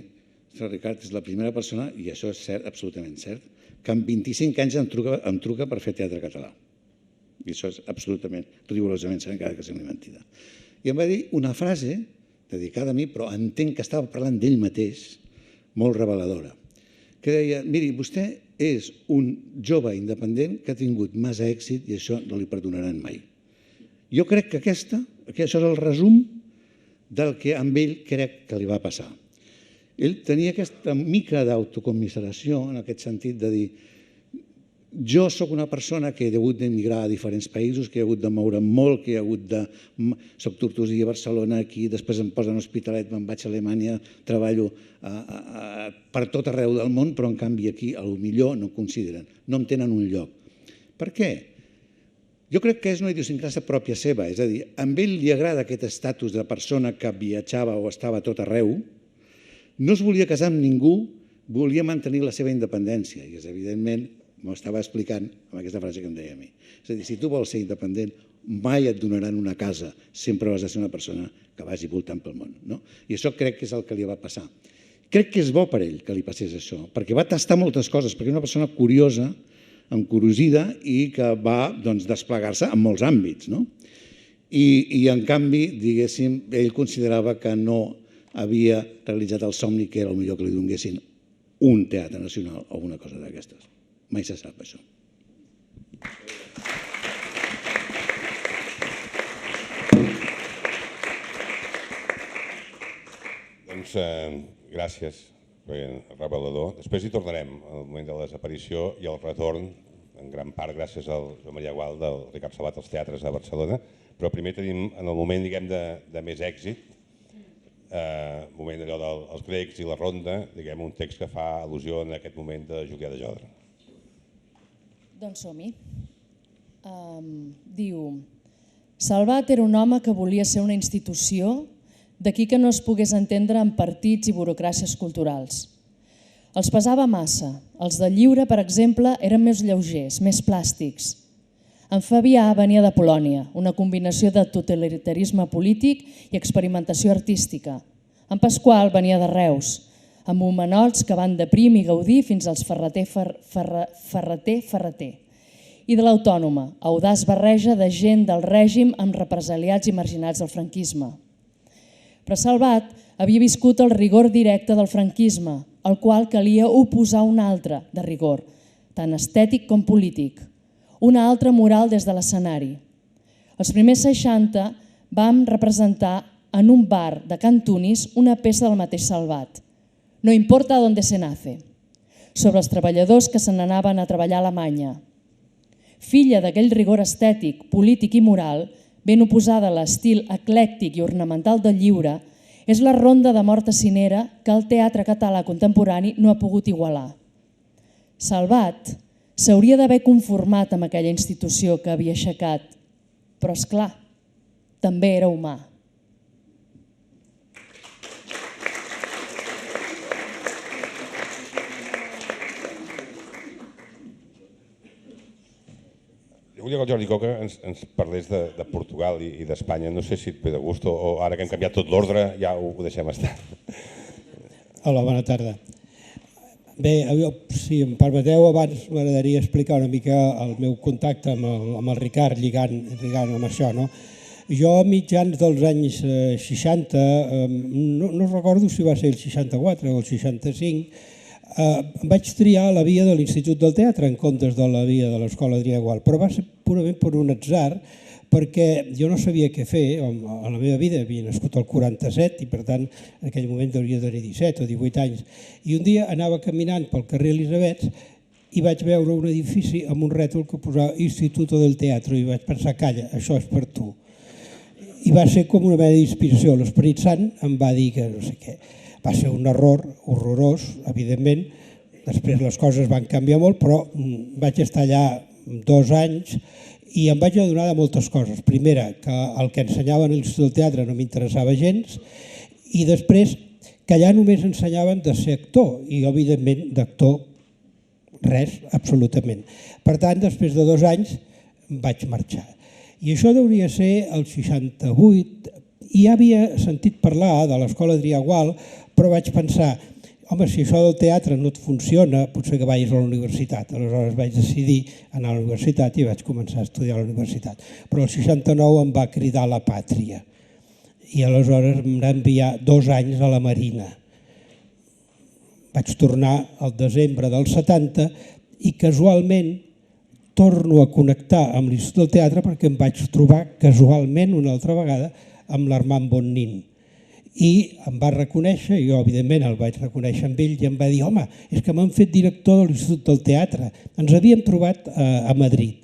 Ricard, és la primera persona, i això és cert, absolutament cert, que amb 25 anys em truca per fer teatre català. I això és absolutament, rigorosament cert, encara que sigui una mentida. I em va dir una frase dedicada a mi, però entenc que estava parlant d'ell mateix, molt reveladora, que deia, miri, vostè és un jove independent que ha tingut massa èxit i això no li perdonaran mai. Jo crec que això és el resum del que amb ell crec que li va passar. Ell tenia aquesta mica d'autocommiseració en aquest sentit de dir jo sóc una persona que he hagut d'emigrar a diferents països, que he hagut de moure'm molt, que he hagut de... Soc tortosí a Barcelona, aquí, després em posen a Hospitalet, me'n vaig a Alemanya, treballo per tot arreu del món, però en canvi aquí potser no em consideren, no em tenen un lloc. Per què? Jo crec que és una idiosincràsia pròpia seva, és a dir, a ell li agrada aquest estatus de persona que viatjava o estava a tot arreu, no es volia casar amb ningú, volia mantenir la seva independència i és evidentment, m'ho estava explicant amb aquesta frase que em deia a mi. És a dir, si tu vols ser independent, mai et donaran una casa, sempre has de ser una persona que vagi voltant pel món. I això crec que és el que li va passar. Crec que és bo per ell que li passés això, perquè va tastar moltes coses, perquè és una persona curiosa, encurosida i que va desplegar-se en molts àmbits. I en canvi, diguéssim, ell considerava que no havia realitzat el somni que era el millor que li donguessin un teatre nacional o una cosa d'aquestes. Mai se sap això. Doncs gràcies, revelador. Després hi tornarem al moment de la desaparició i el retorn, en gran part gràcies al Joan Maria Gual del Ricard Salvat als teatres de Barcelona, però primer tenim en el moment de més èxit, el moment dels grecs i la ronda, un text que fa al·lusió en aquest moment de Julià de Jodra. Doncs som-hi. Diu, Salvat era un home que volia ser una institució, d'aquí que no es pogués entendre en partits i burocràcies culturals. Els pesava massa. Els del lliure, per exemple, eren més lleugers, més plàstics. En Fabià venia de Polònia, una combinació de totalitarisme polític i experimentació artística. En Pasqual venia de Reus, amb homenots que van de Prim i Gaudí fins als Ferreter. I de l'Autònoma, audaç barreja de gent del règim amb represaliats i marginats del franquisme. Però Salvat havia viscut el rigor directe del franquisme, al qual calia oposar un altre de rigor, tant estètic com polític, una altra moral des de l'escenari. Els primers 60 vam representar en un bar de Can Tunis una peça del mateix Salvat, No importa dónde se nace, sobre els treballadors que se n'anaven a treballar a Alemanya. Filla d'aquell rigor estètic, polític i moral, ben oposada a l'estil eclèctic i ornamental del lliure, és la ronda de mort acinera que el teatre català contemporani no ha pogut igualar. Salvat s'hauria d'haver conformat amb aquella institució que havia aixecat, però és clar, també era humà. Volia que el Jordi Coca ens parlés de Portugal i d'Espanya. No sé si et ve de gust o ara que hem canviat tot l'ordre ja ho deixem estar. Hola, bona tarda. Bé, si em permeteu, abans m'agradaria explicar una mica el meu contacte amb el Ricard, lligant amb això. Jo, a mitjans dels anys 60, no recordo si va ser el 64 o el 65, Em vaig triar la via de l'Institut del Teatre en comptes de la via de l'Escola Adrià Gual, però va ser purament per un atzar, perquè jo no sabia què fer. A la meva vida havia nascut al 47 i per tant en aquell moment hauria de tenir 17 o 18 anys. I un dia anava caminant pel carrer Elisabets i vaig veure un edifici amb un rètol que posava Instituto del Teatro i vaig pensar, calla, això és per tu. I va ser com una mena d'inspiració. L'Esperit Sant em va dir que no sé què. Va ser un error horrorós, evidentment. Després les coses van canviar molt, però vaig estar allà 2 anys i em vaig adonar de moltes coses. Primera, que el que ensenyaven a l'Institut del Teatre no m'interessava gens, i després que allà només ensenyaven de ser actor, i evidentment d'actor res, absolutament. Per tant, després de 2 anys vaig marxar. I això hauria de ser el 68, i ja havia sentit parlar de l'Escola Adrià Gual, però vaig pensar, home, si això del teatre no et funciona, potser que vagis a la universitat. Aleshores vaig decidir anar a la universitat i vaig començar a estudiar a la universitat. Però el 69 em va cridar la pàtria i aleshores em va enviar 2 anys a la Marina. Vaig tornar al desembre del 70 i casualment torno a connectar amb l'Institut del Teatre perquè em vaig trobar casualment una altra vegada amb l'Armand Bonnin. I em va reconèixer, jo evidentment el vaig reconèixer amb ell, i em va dir, home, és que m'han fet director de l'Institut del Teatre. Ens havíem trobat a Madrid.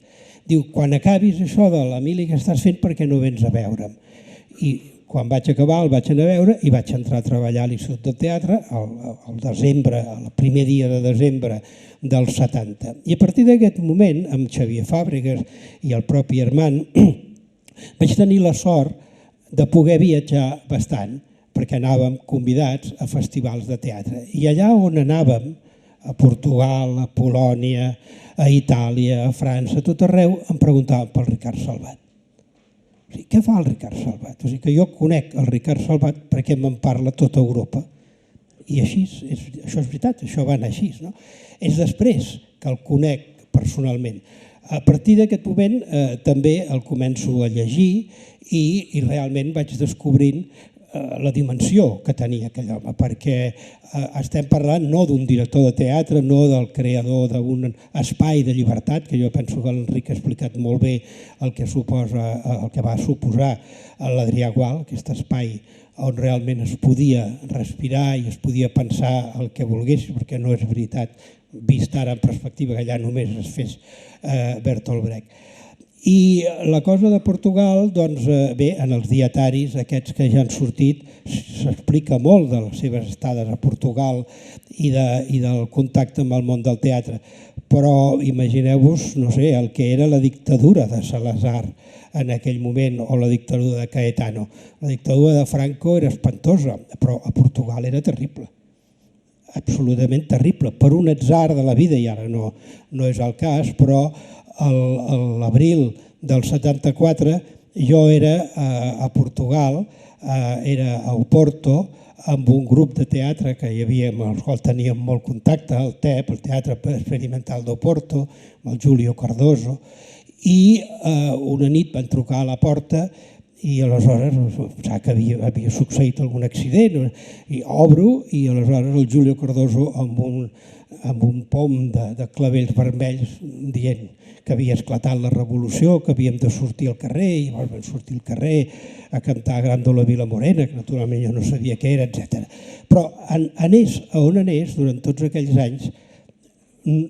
Diu, quan acabis això de l'Emili que estàs fent, per què no vens a veure'm? I quan vaig acabar el vaig anar a veure i vaig entrar a treballar a l'Institut del Teatre al desembre, el primer dia de desembre del 70. I a partir d'aquest moment, amb Xavier Fàbregas i el propi Armand, vaig tenir la sort de poder viatjar bastant, perquè anàvem convidats a festivals de teatre. I allà on anàvem, a Portugal, a Polònia, a Itàlia, a França, a tot arreu, em preguntaven pel Ricard Salvat. O sigui, què fa el Ricard Salvat? O sigui, que jo conec el Ricard Salvat perquè me'n parla tota Europa. I així, això és veritat, això va anar així. És després que el conec personalment. A partir d'aquest moment també el començo a llegir i realment vaig descobrint la dimensió que tenia aquell home, perquè estem parlant no d'un director de teatre, no del creador d'un espai de llibertat, que jo penso que l'Enric ha explicat molt bé el que va suposar l'Adrià Gual, aquest espai on realment es podia respirar i es podia pensar el que volgués, perquè no és veritat, vist ara en perspectiva, que allà només es fes Bertolt Brecht. I la cosa de Portugal, doncs bé, en els dietaris aquests que ja han sortit s'explica molt de les seves estades a Portugal i del contacte amb el món del teatre. Però imagineu-vos, no sé, el que era la dictadura de Salazar en aquell moment o la dictadura de Caetano. La dictadura de Franco era espantosa, però a Portugal era terrible. Absolutament terrible, per un atzar de la vida, i ara no és el cas, però l'abril del 74 jo era a Portugal, era a Oporto, amb un grup de teatre que hi havia, amb el qual teníem molt contacte, el TEP, el Teatre Experimental d'Oporto, amb el Julio Cardoso, i una nit van trucar a la porta i aleshores pensava que havia succeït algun accident, i obro i aleshores el Julio Cardoso amb un pom de clavells vermells dient que havia esclatat la revolució, que havíem de sortir al carrer, i vam sortir al carrer a cantar Grando la Vila Morena, que naturalment jo no sabia què era, etc. Però anés a on anés, durant tots aquells anys,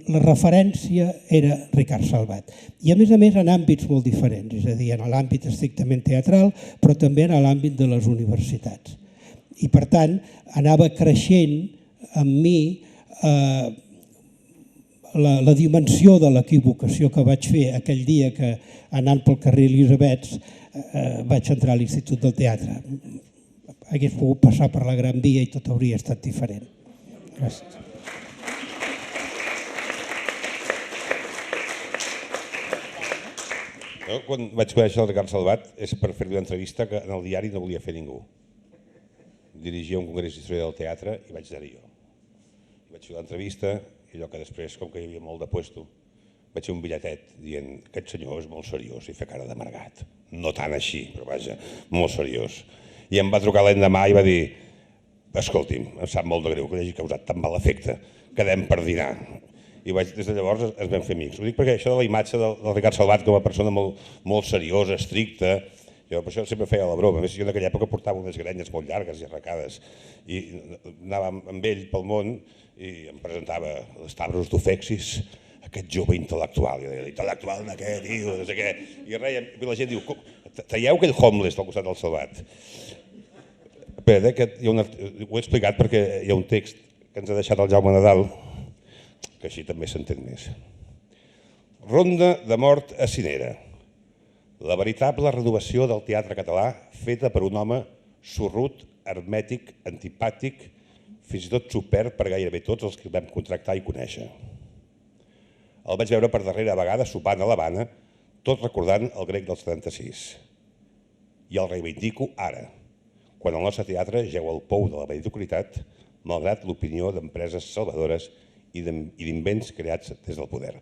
la referència era Ricard Salvat. I a més en àmbits molt diferents, és a dir, en l'àmbit estrictament teatral, però també en l'àmbit de les universitats. I per tant, anava creixent amb mi la dimensió de l'equivocació que vaig fer aquell dia que, anant pel carrer Elisabets, vaig entrar a l'Institut del Teatre. Hagués pogut passar per la Gran Via i tot hauria estat diferent. Gràcies. Jo, quan vaig conèixer el Ricard Salvat, és per fer-li una entrevista que en el diari no volia fer ningú. Dirigia un congrés d'història del teatre i vaig anar-hi jo. Vaig fer l'entrevista i allò que després, com que hi havia molt de puesto, vaig fer un bitlletet dient que aquest senyor és molt seriós i fer cara d'amargat. No tant així, però vaja, molt seriós. I em va trucar l'endemà i va dir escolti'm, em sap molt de greu que li hagi causat tan mal efecte, quedem per dinar. I des de llavors ens vam fer amics. Ho dic perquè això de la imatge del Ricard Salvat com a persona molt seriosa, estricta, jo per això sempre feia la broma. A més, jo en aquella època portava unes grenyes molt llargues i arracades i anava amb ell pel món i em presentava les Stavros d'Ofexis, aquest jove intel·lectual. I deia, intel·lectual en aquest, tio, no sé què. I la gent diu, traieu aquell homeless del costat del Salvat. Espera, ho he explicat perquè hi ha un text que ens ha deixat el Jaume Nadal, que així també s'entén més. Ronda de mort a Cinera. La veritable renovació del teatre català feta per un home sorrut, hermètic, antipàtic, fins i tot supert per gairebé tots els que vam contractar i conèixer. El vaig veure per darrera vegada sopant a l'Havana, tot recordant el grec del 76. I el reivindico ara, quan el nostre teatre jeu al pou de la mediocritat, malgrat l'opinió d'empreses salvadores i d'invents creats des del poder.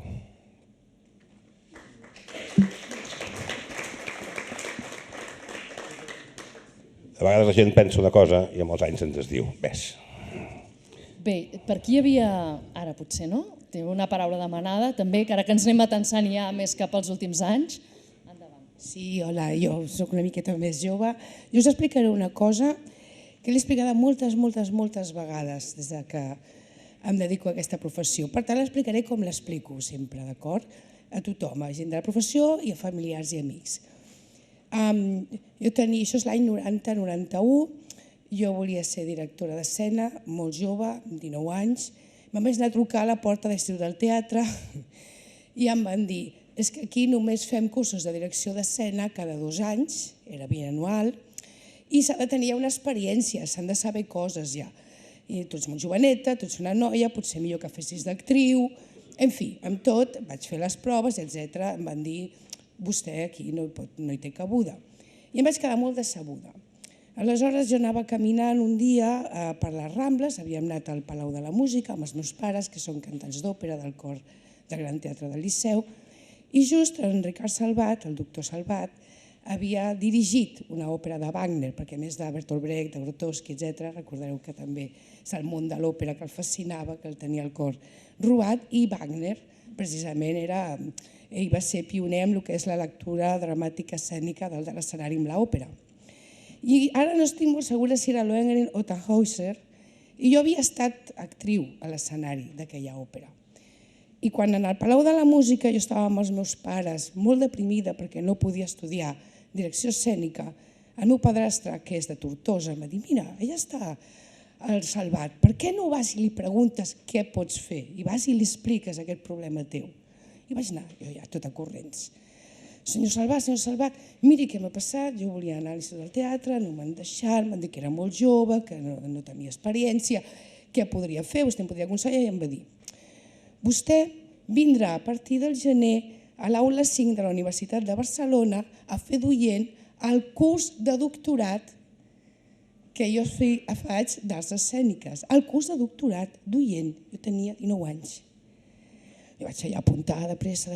A vegades la gent pensa una cosa i amb els anys ens es diu, ves. Bé, per aquí hi havia, ara potser no, té una paraula demanada també, que ara que ens anem atensant ja més cap als últims anys. Sí, hola, jo soc una miqueta més jove. Jo us explicaré una cosa que l'he explicada moltes vegades des que em dedico a aquesta professió. Per tant, l'explicaré com l'explico sempre, d'acord? A tothom, a gent de la professió i a familiars i amics. Això és l'any 90-91, jo volia ser directora d'escena, molt jove, amb 19 anys. Me'n vaig anar a trucar a la porta d'Institut del Teatre i em van dir és que aquí només fem cursos de direcció d'escena cada 2 anys, era bianual, i s'ha de tenir una experiència, s'han de saber coses ja. I tu ets molt joveneta, tu ets una noia, potser millor que fessis d'actriu, en fi, amb tot, vaig fer les proves, etc. Em van dir, vostè aquí no hi té cabuda. I em vaig quedar molt decebuda. Aleshores jo anava caminant un dia per les Rambles, havíem anat al Palau de la Música amb els meus pares, que són cantants d'òpera del cor del Gran Teatre del Liceu, i just en Ricard Salvat, el doctor Salvat, havia dirigit una òpera de Wagner, perquè a més de Bertolt Brecht, de Grotowski, etc., recordareu que també és el món de l'òpera que el fascinava, que el tenia el cor robat, i Wagner precisament ell va ser pioner en el que és la lectura dramàtica escènica de l'escenari amb l'òpera. I ara no estic molt segura si era Lohengrin o Tannhäuser, i jo havia estat actriu a l'escenari d'aquella òpera. I quan en el Palau de la Música jo estava amb els meus pares molt deprimida perquè no podia estudiar direcció escènica, el meu padrastre, que és de Tortosa, em va dir, mira, ella està al Salvat, per què no vas i li preguntes què pots fer i vas i li expliques aquest problema teu? I vaig anar, jo ja, tota corrents. Senyor Salvat, miri què m'ha passat, jo volia anar a l'Institut del Teatre, no m'han deixat, m'han dit que era molt jove, que no tenia experiència, què podria fer, vostè em podria aconsellar, i em va dir, vostè vindrà a partir del gener a l'Aula 5 de la Universitat de Barcelona a fer d'oient el curs de doctorat que jo faig d'arts escèniques. El curs de doctorat d'oient. Jo tenia 19 anys. Jo vaig allà apuntar de pressa,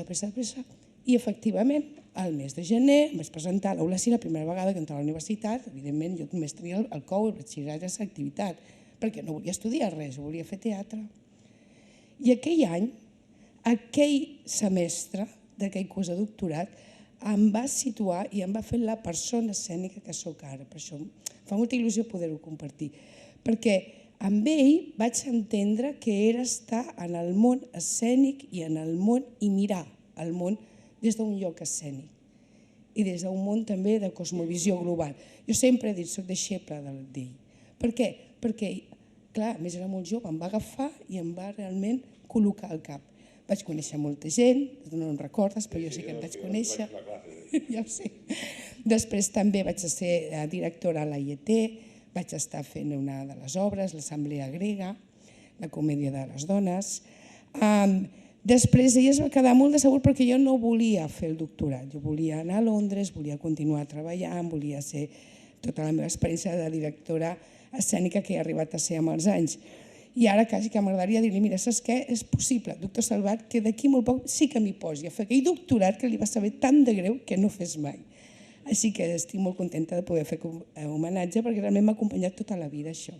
i efectivament, al mes de gener em vaig presentar a l'Aula 5 la primera vegada que entrava a la universitat. Evidentment, jo només tenia el COU, el batxillerat i l'activitat, perquè no volia estudiar res, volia fer teatre. I aquell any, aquell semestre d'aquell curs de doctorat, em va situar i em va fer la persona escènica que sóc ara. Per això em fa molta il·lusió poder-ho compartir. Perquè amb ell vaig entendre que era estar en el món escènic i en el món i mirar el món des d'un lloc escènic i des d'un món també de cosmovisió global. Jo sempre he dit, soc deixeble d'ell. Per què? Perquè clar, a més era molt jove, em va agafar i em va realment col·locar al cap. Vaig conèixer molta gent, no em recordes, però jo sí que em vaig conèixer. Ja ho sé. Després també vaig ser directora a l'AIT, vaig estar fent una de les obres, l'Assemblea Grega, la Comèdia de les Dones. Després ella es va quedar molt decebut perquè jo no volia fer el doctorat. Jo volia anar a Londres, volia continuar treballant, volia ser tota la meva experiència de directora escènica que he arribat a ser amb els anys. I ara quasi que m'agradaria dir-li, mira, saps què? És possible, doctor Salvat, que d'aquí molt poc sí que m'hi posi a fer aquell doctorat que li va saber tan de greu que no fes mai. Així que estic molt contenta de poder fer homenatge perquè realment m'ha acompanyat tota la vida això.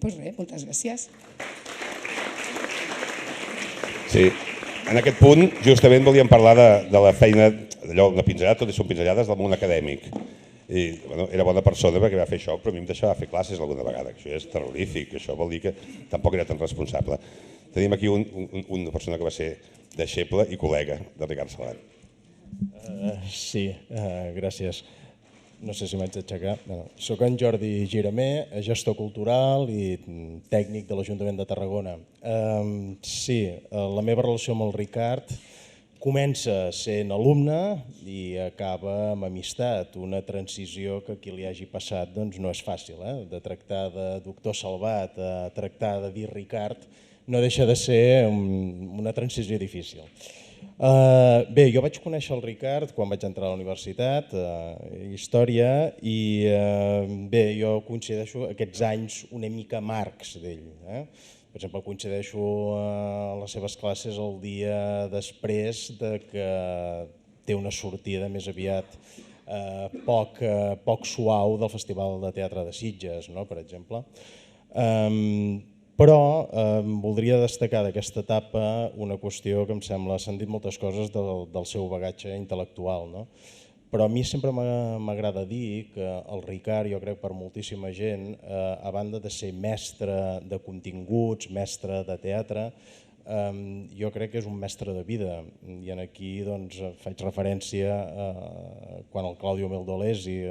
Doncs res, moltes gràcies. Sí, en aquest punt justament volíem parlar de la feina, d'allò, una pinzellada, totes són pinzellades del món acadèmic. I, bueno, era bona persona perquè va fer això, però a mi em deixava fer classes alguna vegada, que això és terrorífic, això vol dir que tampoc era tan responsable. Tenim aquí una persona que va ser deixeble i col·lega de Ricard Salvat. Sí, gràcies. No sé si m'haig d'aixecar. Soc en Jordi Giramé, gestor cultural i tècnic de l'Ajuntament de Tarragona. Sí, la meva relació amb el Ricard comença sent alumne i acaba amb amistat, una transició que a qui li hagi passat no és fàcil, de tractar de doctor Salvat a tractar de dir Ricard no deixa de ser una transició difícil. Bé, jo vaig conèixer el Ricard quan vaig entrar a la universitat, història, i bé, jo coincideixo aquests anys una mica amargs d'ell. Per exemple, coincideixo a les seves classes el dia després que té una sortida més aviat poc suau del Festival de Teatre de Sitges, per exemple. Però voldria destacar d'aquesta etapa una qüestió que em sembla, s'han dit moltes coses del seu bagatge intel·lectual, però a mi sempre m'agrada dir que el Ricard, jo crec per moltíssima gent, a banda de ser mestre de continguts, mestre de teatre, jo crec que és un mestre de vida. I aquí faig referència quan el Claudio Meldolesi,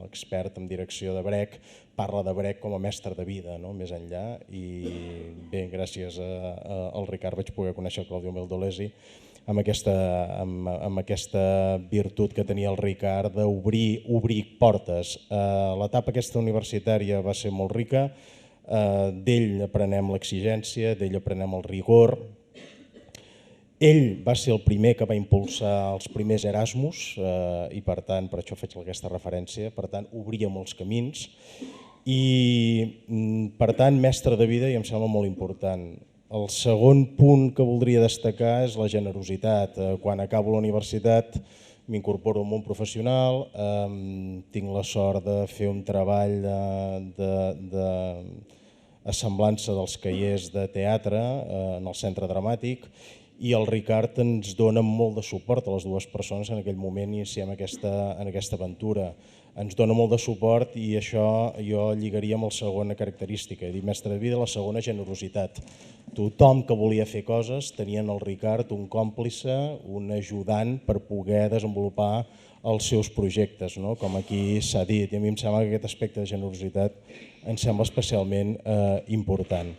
l'expert en direcció de Brecht, parla de Brecht com a mestre de vida, més enllà. I bé, gràcies al Ricard vaig poder conèixer el Claudio Meldolesi amb aquesta virtut que tenia el Ricard d'obrir portes. L'etapa aquesta universitària va ser molt rica, d'ell aprenem l'exigència, d'ell aprenem el rigor. Ell va ser el primer que va impulsar els primers Erasmus i per tant, per això faig aquesta referència, per tant obria molts camins i per tant mestre de vida i em sembla molt important. El segon punt que voldria destacar és la generositat. Quan acabo la universitat m'incorporo al món professional, tinc la sort de fer un treball d'assemblança dels caiers de teatre en el centre dramàtic i el Ricard ens dona molt de suport a les dues persones en aquell moment iniciem aquesta aventura. Ens dona molt de suport i això jo lligaria amb la segona característica, he dit mestre de vida, la segona generositat. Tothom que volia fer coses tenia en el Ricard un còmplice, un ajudant per poder desenvolupar els seus projectes, com aquí s'ha dit, i a mi em sembla que aquest aspecte de generositat em sembla especialment important.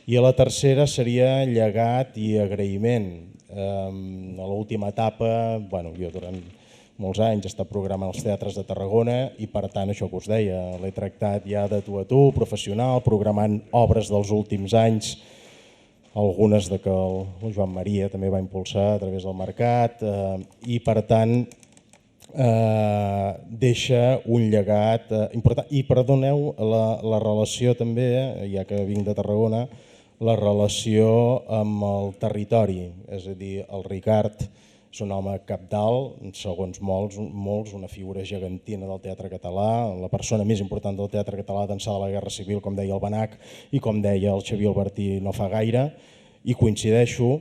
I la tercera seria llegat i agraïment. A l'última etapa, jo durant molts anys he estat programant els teatres de Tarragona i per tant això que us deia, l'he tractat ja de tu a tu, professional, programant obres dels últims anys, algunes que el Joan Maria també va impulsar a través del mercat i per tant deixa un llegat important. I perdoneu la relació també, ja que vinc de Tarragona, la relació amb el territori, és a dir, el Ricard és un home cabdal, segons molts, una figura gegantina del teatre català, la persona més important del teatre català d'ençà de la Guerra Civil, com deia el Benach i com deia el Xavier Albertí no fa gaire, i coincideixo,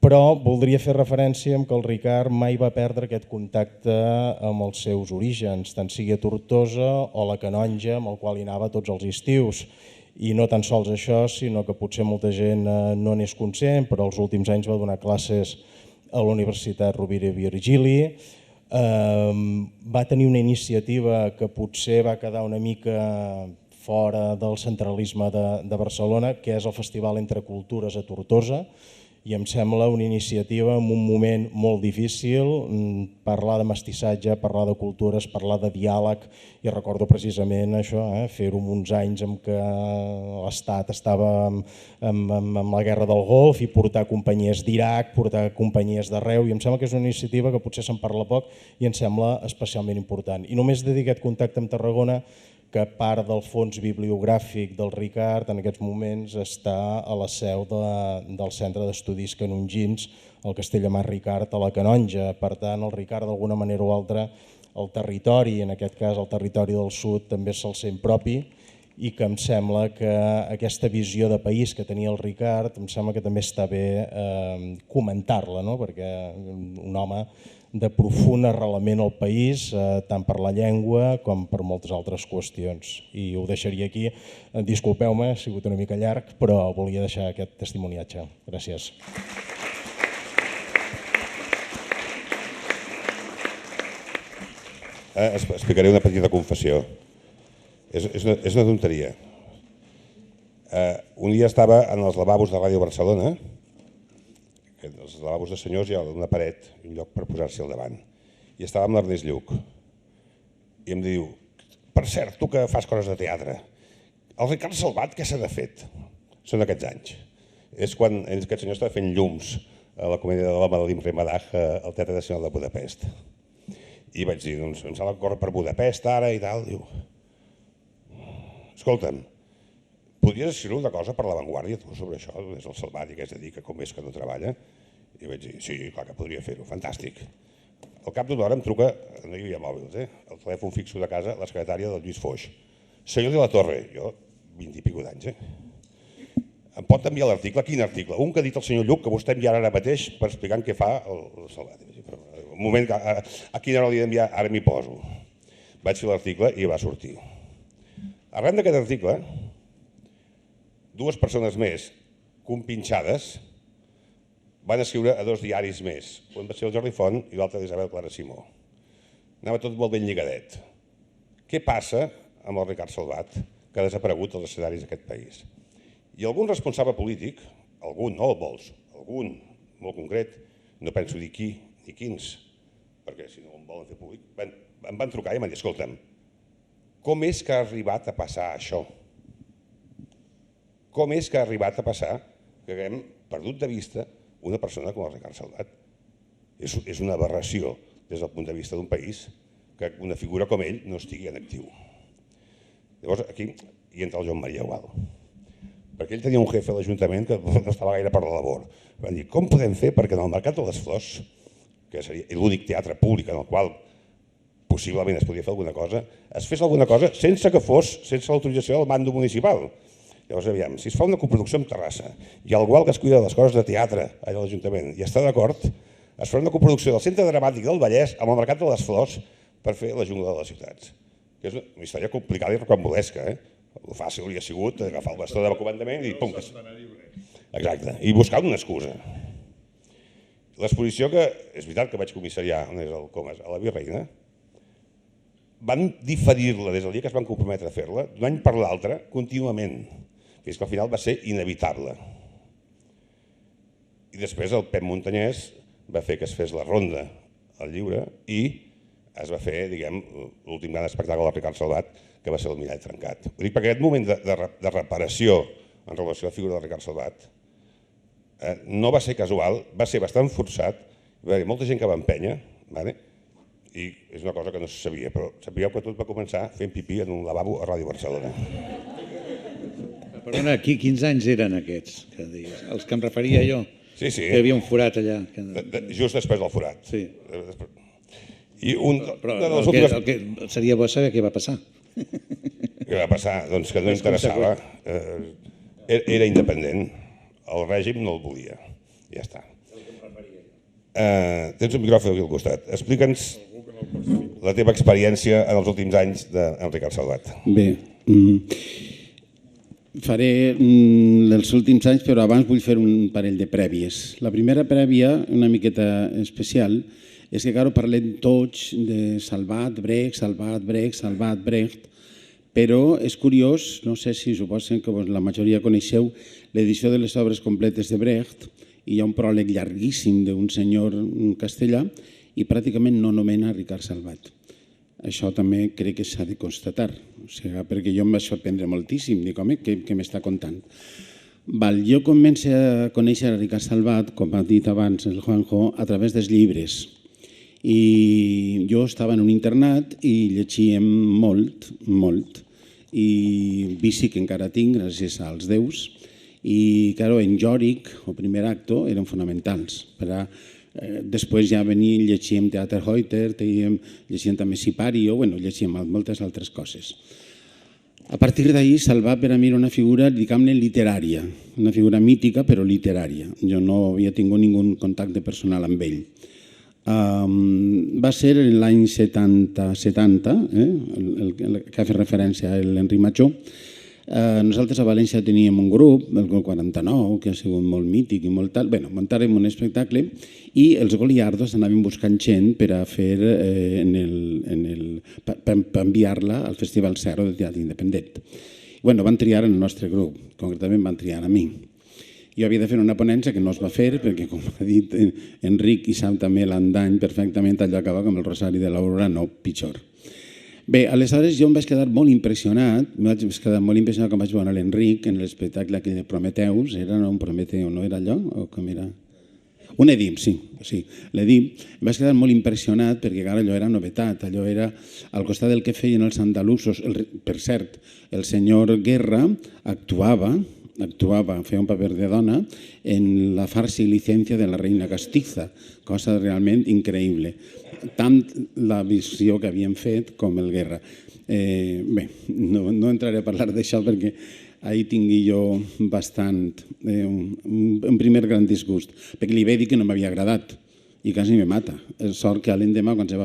però voldria fer referència que el Ricard mai va perdre aquest contacte amb els seus orígens, tant sigui a Tortosa o la Canonja, amb el qual hi anava tots els estius. I no tan sols això, sinó que potser molta gent no n'és conscient, però els últims anys va donar classes a la Universitat Rovira i Virgili, va tenir una iniciativa que potser va quedar una mica fora del centralisme de Barcelona, que és el Festival Entre Cultures a Tortosa, i em sembla una iniciativa en un moment molt difícil, parlar de mestissatge, parlar de cultures, parlar de diàleg, i recordo precisament això, fer-ho en uns anys en què l'Estat estava amb la guerra del Golf i portar companyies d'Iraq, portar companyies d'arreu, i em sembla que és una iniciativa que potser se'n parla poc i em sembla especialment important. I només de dir aquest contacte amb Tarragona, que part del fons bibliogràfic del Ricard en aquests moments està a la seu del Centre d'Estudis Canongins, el Castell Amat Ricard a la Canonja. Per tant, el Ricard d'alguna manera o altra, el territori, en aquest cas el territori del sud, també se'l sent propi i que em sembla que aquesta visió de país que tenia el Ricard em sembla que també està bé comentar-la, perquè un home de profund arrelament al país, tant per la llengua com per moltes altres qüestions. I ho deixaria aquí. Disculpeu-me, ha sigut una mica llarg, però volia deixar aquest testimoniatge. Gràcies. Explicaré una petita confessió. És una tonteria. Un dia estava en els lavabos de Ràdio Barcelona, els lavabos de senyors hi ha una paret, un lloc per posar-s'hi al davant, i estava amb l'Ernest Lluch. I em diu, per cert, tu que fas coses de teatre, el Ricard Salvat què s'ha de fet? Són aquests anys. És quan aquest senyor estava fent llums a la comèdia de l'home de l'Imre Madaj al Teatre Nacional de Budapest. I vaig dir, doncs em sembla que corre per Budapest ara i tal. Diu, escolta'm, podries escriure una cosa per La Vanguardia tu sobre això, és el Salvat i què es dedica, com és que no treballa? I vaig dir, sí, clar que podria fer-ho, fantàstic. Al cap d'una hora em truca, no hi havia mòbils, el telèfon fixo de casa, la secretària del Lluís Foix. Senyor de la Torre, jo, 20 i pico d'anys, em pot enviar l'article? Quin article? Un que ha dit el senyor Lluch que vostè enviarà ara mateix per explicar què fa el Salvat. Un moment, a quina hora li he d'enviar? Ara m'hi poso. Vaig fer l'article i va sortir. Arran d'aquest article, dues persones més, compinxades, van escriure a 2 diaris més. Un va ser el Jordi Font i l'altre d'Isabel Clara Simó. Anava tot molt ben lligadet. Què passa amb el Ricard Salvat, que ha desaparegut dels escenaris d'aquest país? I algun responsable polític, algun, no molts, algun molt concret, no penso dir qui ni quins, perquè si no em volen fer públic, em van trucar i em van dir, escolta'm, com és que ha arribat a passar això? Com és que ha arribat a passar que haguem perdut de vista una persona com el Ricard Salvat? És una aberració des del punt de vista d'un país que una figura com ell no estigui en actiu. Llavors aquí hi entra el Joan Maria Gual, perquè ell tenia un jefe a l'Ajuntament que no estava gaire per la labor. Van dir, com podem fer perquè en el Mercat de les Flors, que seria l'únic teatre públic en el qual possiblement es podia fer alguna cosa, es fes alguna cosa sense que fos, sense l'autorització del mando municipal. Llavors, aviam, si es fa una coproducció amb Terrassa i algú que es cuida de les coses de teatre allà a l'Ajuntament i està d'acord, es farà una coproducció del Centre Dramàtic del Vallès amb el Mercat de les Flors per fer la jungla de les ciutats. Que és una història complicada i rocambolesca. El fàcil hauria sigut agafar el bastó de comandament i pum. Exacte, i buscar una excusa. L'exposició que, és veritat que vaig comissariar, on és el Comas, a la Virreina, van diferir-la des del dia que es van comprometre a fer-la, d'un any per l'altre, contínuament, fins que al final va ser inevitable. I després el Pep Montanyès va fer que es fes la ronda al Lliure i es va fer, diguem, l'últim gran espectacle del Ricard Salvat, que va ser el Mirall Trencat. Ho dic perquè aquest moment de reparació en relació a la figura del Ricard Salvat no va ser casual, va ser bastant forçat, va haver molta gent que va empènyer, i és una cosa que no se sabia, però sabíeu que tot va començar fent pipí en un lavabo a Ràdio Barcelona. Perdona, quins anys eren aquests, que deies? Els que em referia jo? Sí, sí. Que hi havia un forat allà. Just després del forat. Sí. Però el que seria bo saber què va passar. Què va passar? Doncs que no interessava. Era independent. El règim no el volia. Ja està. Tens un micròfon aquí al costat. Explica'ns la teva experiència en els últims anys d'en Ricard Salvat. Bé, faré els últims anys, però abans vull fer un parell de prèvies. La primera prèvia, una miqueta especial, és que parlem tots de Salvat, Brecht, però és curiós, no sé si suposen que la majoria coneixeu l'edició de les obres completes de Brecht, i hi ha un pròleg llarguíssim d'un senyor castellà i pràcticament no nomena Ricard Salvat. Això també crec que s'ha de constatar, perquè jo em vaig sorprendre moltíssim, dic, home, què m'està contant? Jo començo a conèixer Ricard Salvat, com ha dit abans el Juanjo, a través dels llibres. I jo estava en un internat i llegíem molt, i vici que encara tinc gràcies als déus, i en Jòric, o primer acto, eren fonamentals. Després ja llegíem Teatre Heuter, llegíem també Sipario, llegíem moltes altres coses. A partir d'ahir, Salvat per a mi era una figura, diguem-ne, literària, una figura mítica però literària. Jo no havia tingut ningú contacte personal amb ell. Va ser l'any 70, el que ha fet referència a l'Enric Matxó. Nosaltres a València teníem un grup, el 49, que ha sigut molt mític i molt tal. Bé, muntàrem un espectacle i els Goliardos anaven buscant gent per a fer per enviar-la al Festival Zero del Teatre Independent. Bueno, van triar el nostre grup, concretament van triar a mi. Jo havia de fer una ponència que no es va fer perquè, com ha dit Enric, i sap també l'Andany perfectament, allò acaba com el Rosari de l'Aurora, no pitjor. Bé, aleshores jo em vaig quedar molt impressionat, quan vaig veure l'Enric en l'espectacle aquell de Prometeus, era un Prometeu, no era allò? O com era? Un Edip, sí, l'Edip. Em vaig quedar molt impressionat perquè allò era novetat, allò era al costat del que feien els andalusos. Per cert, el senyor Guerra actuava, feia un paper de dona en La farsa y licencia de la reina castiza, cosa realment increïble. Tant la visió que havien fet com el Guerra. Bé, no entraré a parlar d'això perquè ahir tingui jo bastant, un primer gran disgust, perquè li vaig dir que no m'havia agradat i quasi me mata. Sort que l'endemà, quan se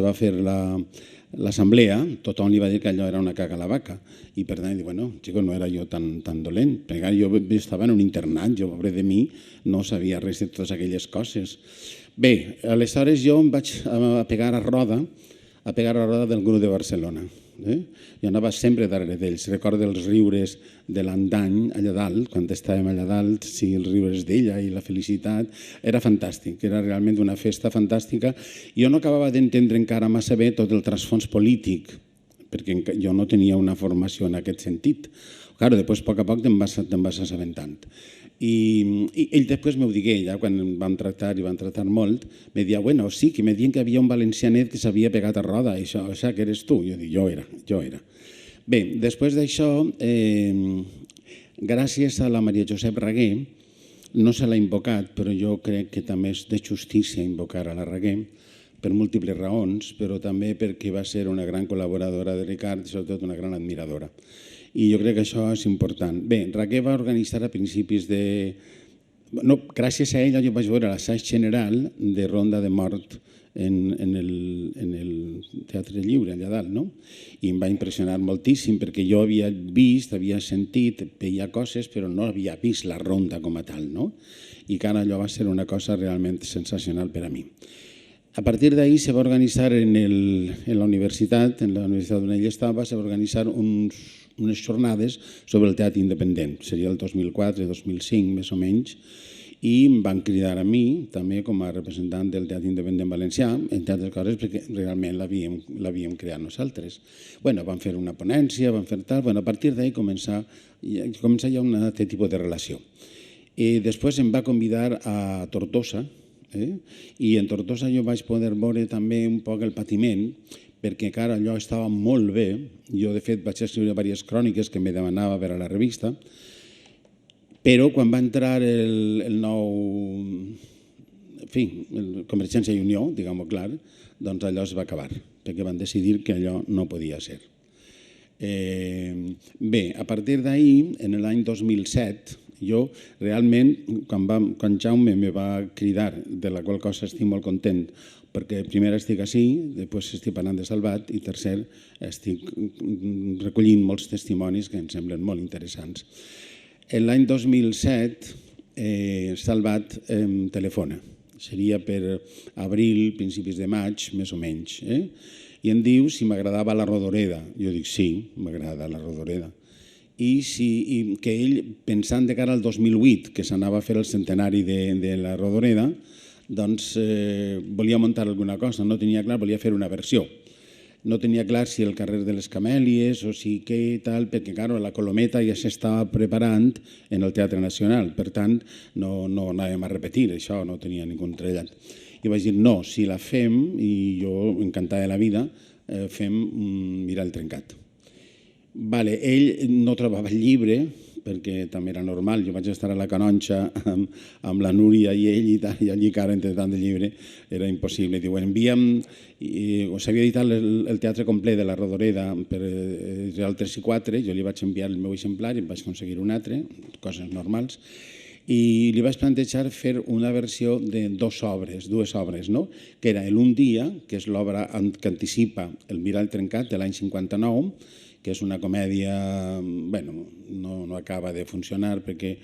va fer l'assemblea, tothom li va dir que allò era una caga a la vaca i per tant, bueno, xicos, no era jo tan dolent, perquè jo estava en un internat, jo, pobre de mi, no sabia res de totes aquelles coses. Bé, aleshores jo em vaig pegar a roda del grup de Barcelona. Jo anava sempre darrere d'ells. Recordo els riures de l'Andany allà dalt, quan estàvem allà dalt, sí, els riures d'ella i la felicitat. Era fantàstic, era realment una festa fantàstica. Jo no acabava d'entendre encara massa bé tot el trasfons polític, perquè jo no tenia una formació en aquest sentit. Clar, després, a poc a poc, te'n vas assabentant. I ell després m'ho digué, ja quan vam tractar i vam tractar molt, me deia, bueno, sí, que me diuen que hi havia un valencianet que s'havia pegat a roda, això que eres tu. Jo dic, jo era. Bé, després d'això, gràcies a la Maria Josep Raguer, no se l'ha invocat, però jo crec que també és de justícia invocar a la Raguer, per múltiples raons, però també perquè va ser una gran col·laboradora de Ricard i sobretot una gran admiradora. I jo crec que això és important. Bé, Raquel va organitzar a principis de... Gràcies a ella jo vaig veure l'assaig general de Ronda de Mort en el Teatre Lliure, allà dalt, no? I em va impressionar moltíssim perquè jo havia vist, havia sentit, veia coses, però no havia vist la ronda com a tal, no? I que allò va ser una cosa realment sensacional per a mi. A partir d'ahir se va organitzar en la universitat on ell estava, se va organitzar unes jornades sobre el teatre independent. Seria el 2004-2005, més o menys, i em van cridar a mi, també com a representant del teatre independent valencià, entre altres coses perquè realment l'havíem creat nosaltres. Vam fer una ponència, vam fer tal, a partir d'ahir comença ja un altre tipus de relació. Després em va convidar a Tortosa, i en Tortosa jo vaig poder veure també un poc el patiment, perquè encara allò estava molt bé. Jo, de fet, vaig escriure diverses cròniques que me demanava per a la revista, però quan va entrar el nou... En fi, Convergència i Unió, diguem-ho clar, doncs allò es va acabar, perquè van decidir que allò no podia ser. Bé, a partir d'ahir, en l'any 2007, jo realment, quan Jaume me va cridar, de la qual cosa estic molt content, perquè primer estic així, després estic parlant de Salvat i tercer estic recollint molts testimonis que em semblen molt interessants. L'any 2007 Salvat em telefona, seria per abril, principis de maig, més o menys, i em diu si m'agradava la Rodoreda. Jo dic sí, m'agrada la Rodoreda. I que ell, pensant de cara al 2008, que s'anava a fer el centenari de la Rodoreda, doncs volia muntar alguna cosa, no tenia clar, volia fer una versió. No tenia clar si el carrer de les Camèlies o si què tal, perquè la Colometa ja s'estava preparant en el Teatre Nacional, per tant no anàvem a repetir això, no tenia ningú trellat. I vaig dir no, si la fem, i jo encantada de la vida, fem Mirall trencat. Ell no trobava el llibre perquè també era normal. Jo vaig estar a la Canonxa amb la Núria i ell i allí encara entre tant de llibre era impossible. Diuen, envia'm, s'havia editat el teatre complet de la Rodoreda per el 3 i 4, jo li vaig enviar el meu exemplar i em vaig aconseguir un altre, coses normals, i li vaig plantejar fer una versió de dues obres, que era l'Un dia, que és l'obra que anticipa el Mirall trencat de l'any 59, que és una comèdia, no acaba de funcionar perquè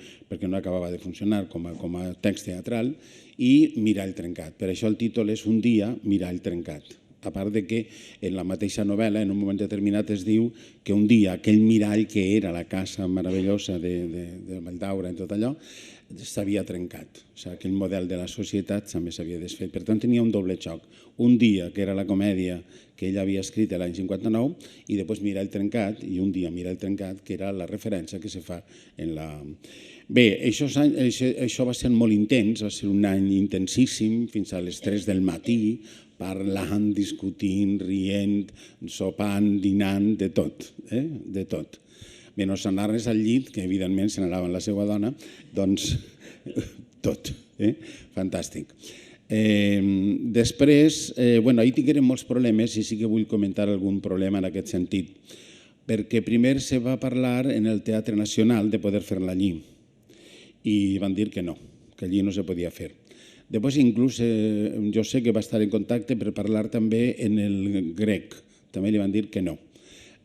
no acabava de funcionar com a text teatral, i Mirall trencat. Per això el títol és Un dia, Mirall trencat. A part de que en la mateixa novel·la, en un moment determinat, es diu que un dia aquell mirall que era la casa meravellosa de Valldaura i tot allò, s'havia trencat. O sigui, aquell model de la societat també s'havia desfet. Per tant, tenia un doble xoc. Un dia, que era la comèdia que ell havia escrit l'any 59, i després Mirall trencat, i Un dia, Mirall trencat, que era la referència que se fa en la... Bé, això va ser molt intens, va ser un any intensíssim, fins a les 3 del matí, parlant, discutint, rient, sopant, dinant, de tot, de tot. Menys anar-nos al llit, que evidentment se n'anava amb la seva dona, doncs tot, fantàstic. Després, ahir tinguérem molts problemes i sí que vull comentar algun problema en aquest sentit, perquè primer se va parlar en el Teatre Nacional de poder fer-la allí i van dir que no, que allí no se podia fer. Després inclús jo sé que va estar en contacte per parlar també en el grec, també li van dir que no,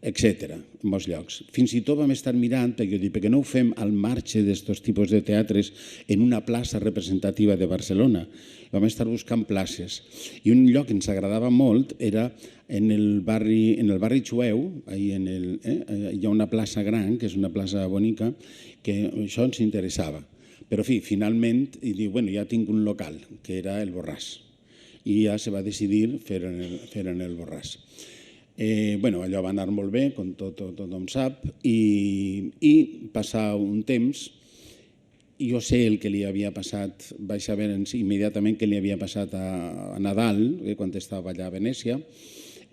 etc. en molts llocs. Fins i tot vam estar mirant, perquè jo dic, perquè no ho fem al marge d'aquests tipus de teatres en una plaça representativa de Barcelona. Vam estar buscant places. I un lloc que ens agradava molt era en el barri jueu, hi ha una plaça gran, que és una plaça bonica, que això ens interessava. Però, en fi, finalment, ja tinc un local, que era el Borràs, i ja se va decidir fer en el Borràs. Allò va anar molt bé, com tothom sap, i passar un temps, jo sé el que li havia passat, vaig saber immediatament què li havia passat a Nadal, quan estava allà a Venècia,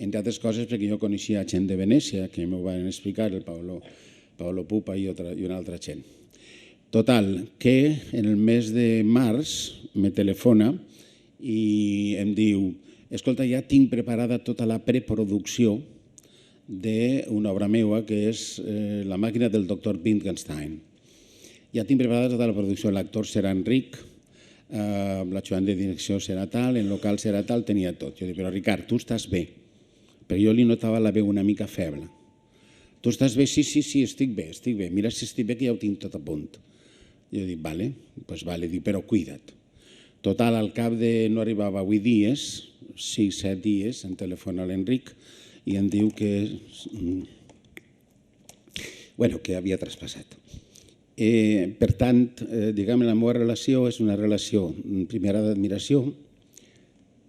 entre altres coses perquè jo coneixia gent de Venècia, que m'ho van explicar, el Paolo Pupa i una altra gent. Total, que en el mes de març me telefona i em diu: escolta, ja tinc preparada tota la preproducció d'una obra meva que és La màquina del doctor Wittgenstein. Ja tinc preparada tota la producció, l'actor serà Enric, l'ajudant de direcció serà tal, el local serà tal, tenia tot. Jo dic, però Ricard, tu estàs bé? Perquè jo li notava la veu una mica feble. Tu estàs bé? Sí, estic bé. Mira si estic bé, que ja ho tinc tot a punt. Jo dic, vale, però cuida't. Total, al cap de no arribava 8 dies, 6-7 dies, em telefona l'Enric i em diu que havia traspassat. Per tant, diguem, la meva relació és una relació, primera d'admiració,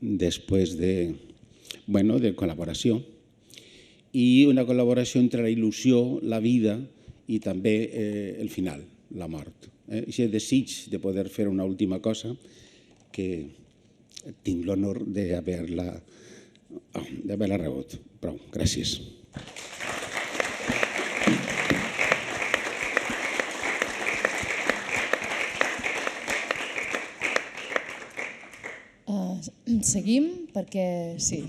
després de col·laboració, i una col·laboració entre la il·lusió, la vida i també el final, la mort. Aquest desig de poder fer una última cosa que tinc l'honor d'haver-la rebut. Prou, gràcies. Seguim perquè sí.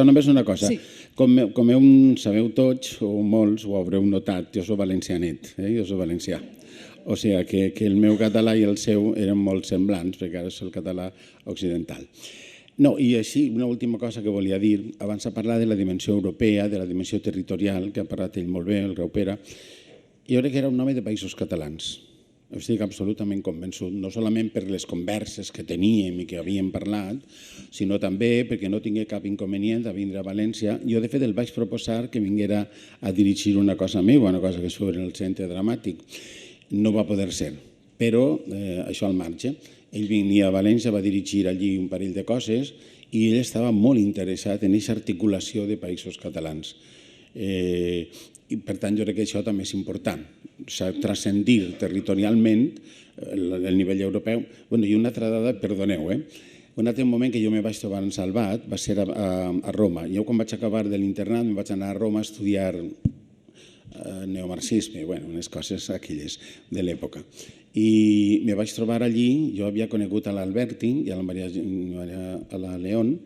Només una cosa. Com sabeu tots, o molts, ho haureu notat, jo soc valencianet, jo soc valencià. O sigui que el meu català i el seu eren molt semblants, perquè ara és el català occidental. No, i així, una última cosa que volia dir, abans de parlar de la dimensió europea, de la dimensió territorial, que ha parlat ell molt bé, el Graupera, jo crec que era un home de països catalans. Estic absolutament convençut, no solament per les converses que teníem i que havíem parlat, sinó també perquè no tingué cap inconvenient a vindre a València. Jo, de fet, el vaig proposar que vinguera a dirigir una cosa meva, una cosa que es feia en el Centre Dramàtic. No va poder ser, però això al marge. Ell venia a València, va dirigir allí un parell de coses i ell estava molt interessat en aquesta articulació de països catalans. I per tant jo crec que això també és important, transcendir territorialment el nivell europeu. I una altra dada, perdoneu, un altre moment que jo me vaig trobar en Salvat va ser a Roma. Jo quan vaig acabar de l'internat me vaig anar a Roma a estudiar neomarxisme, unes coses aquelles de l'època. I me vaig trobar allí, jo havia conegut a l'Alberti i a la León,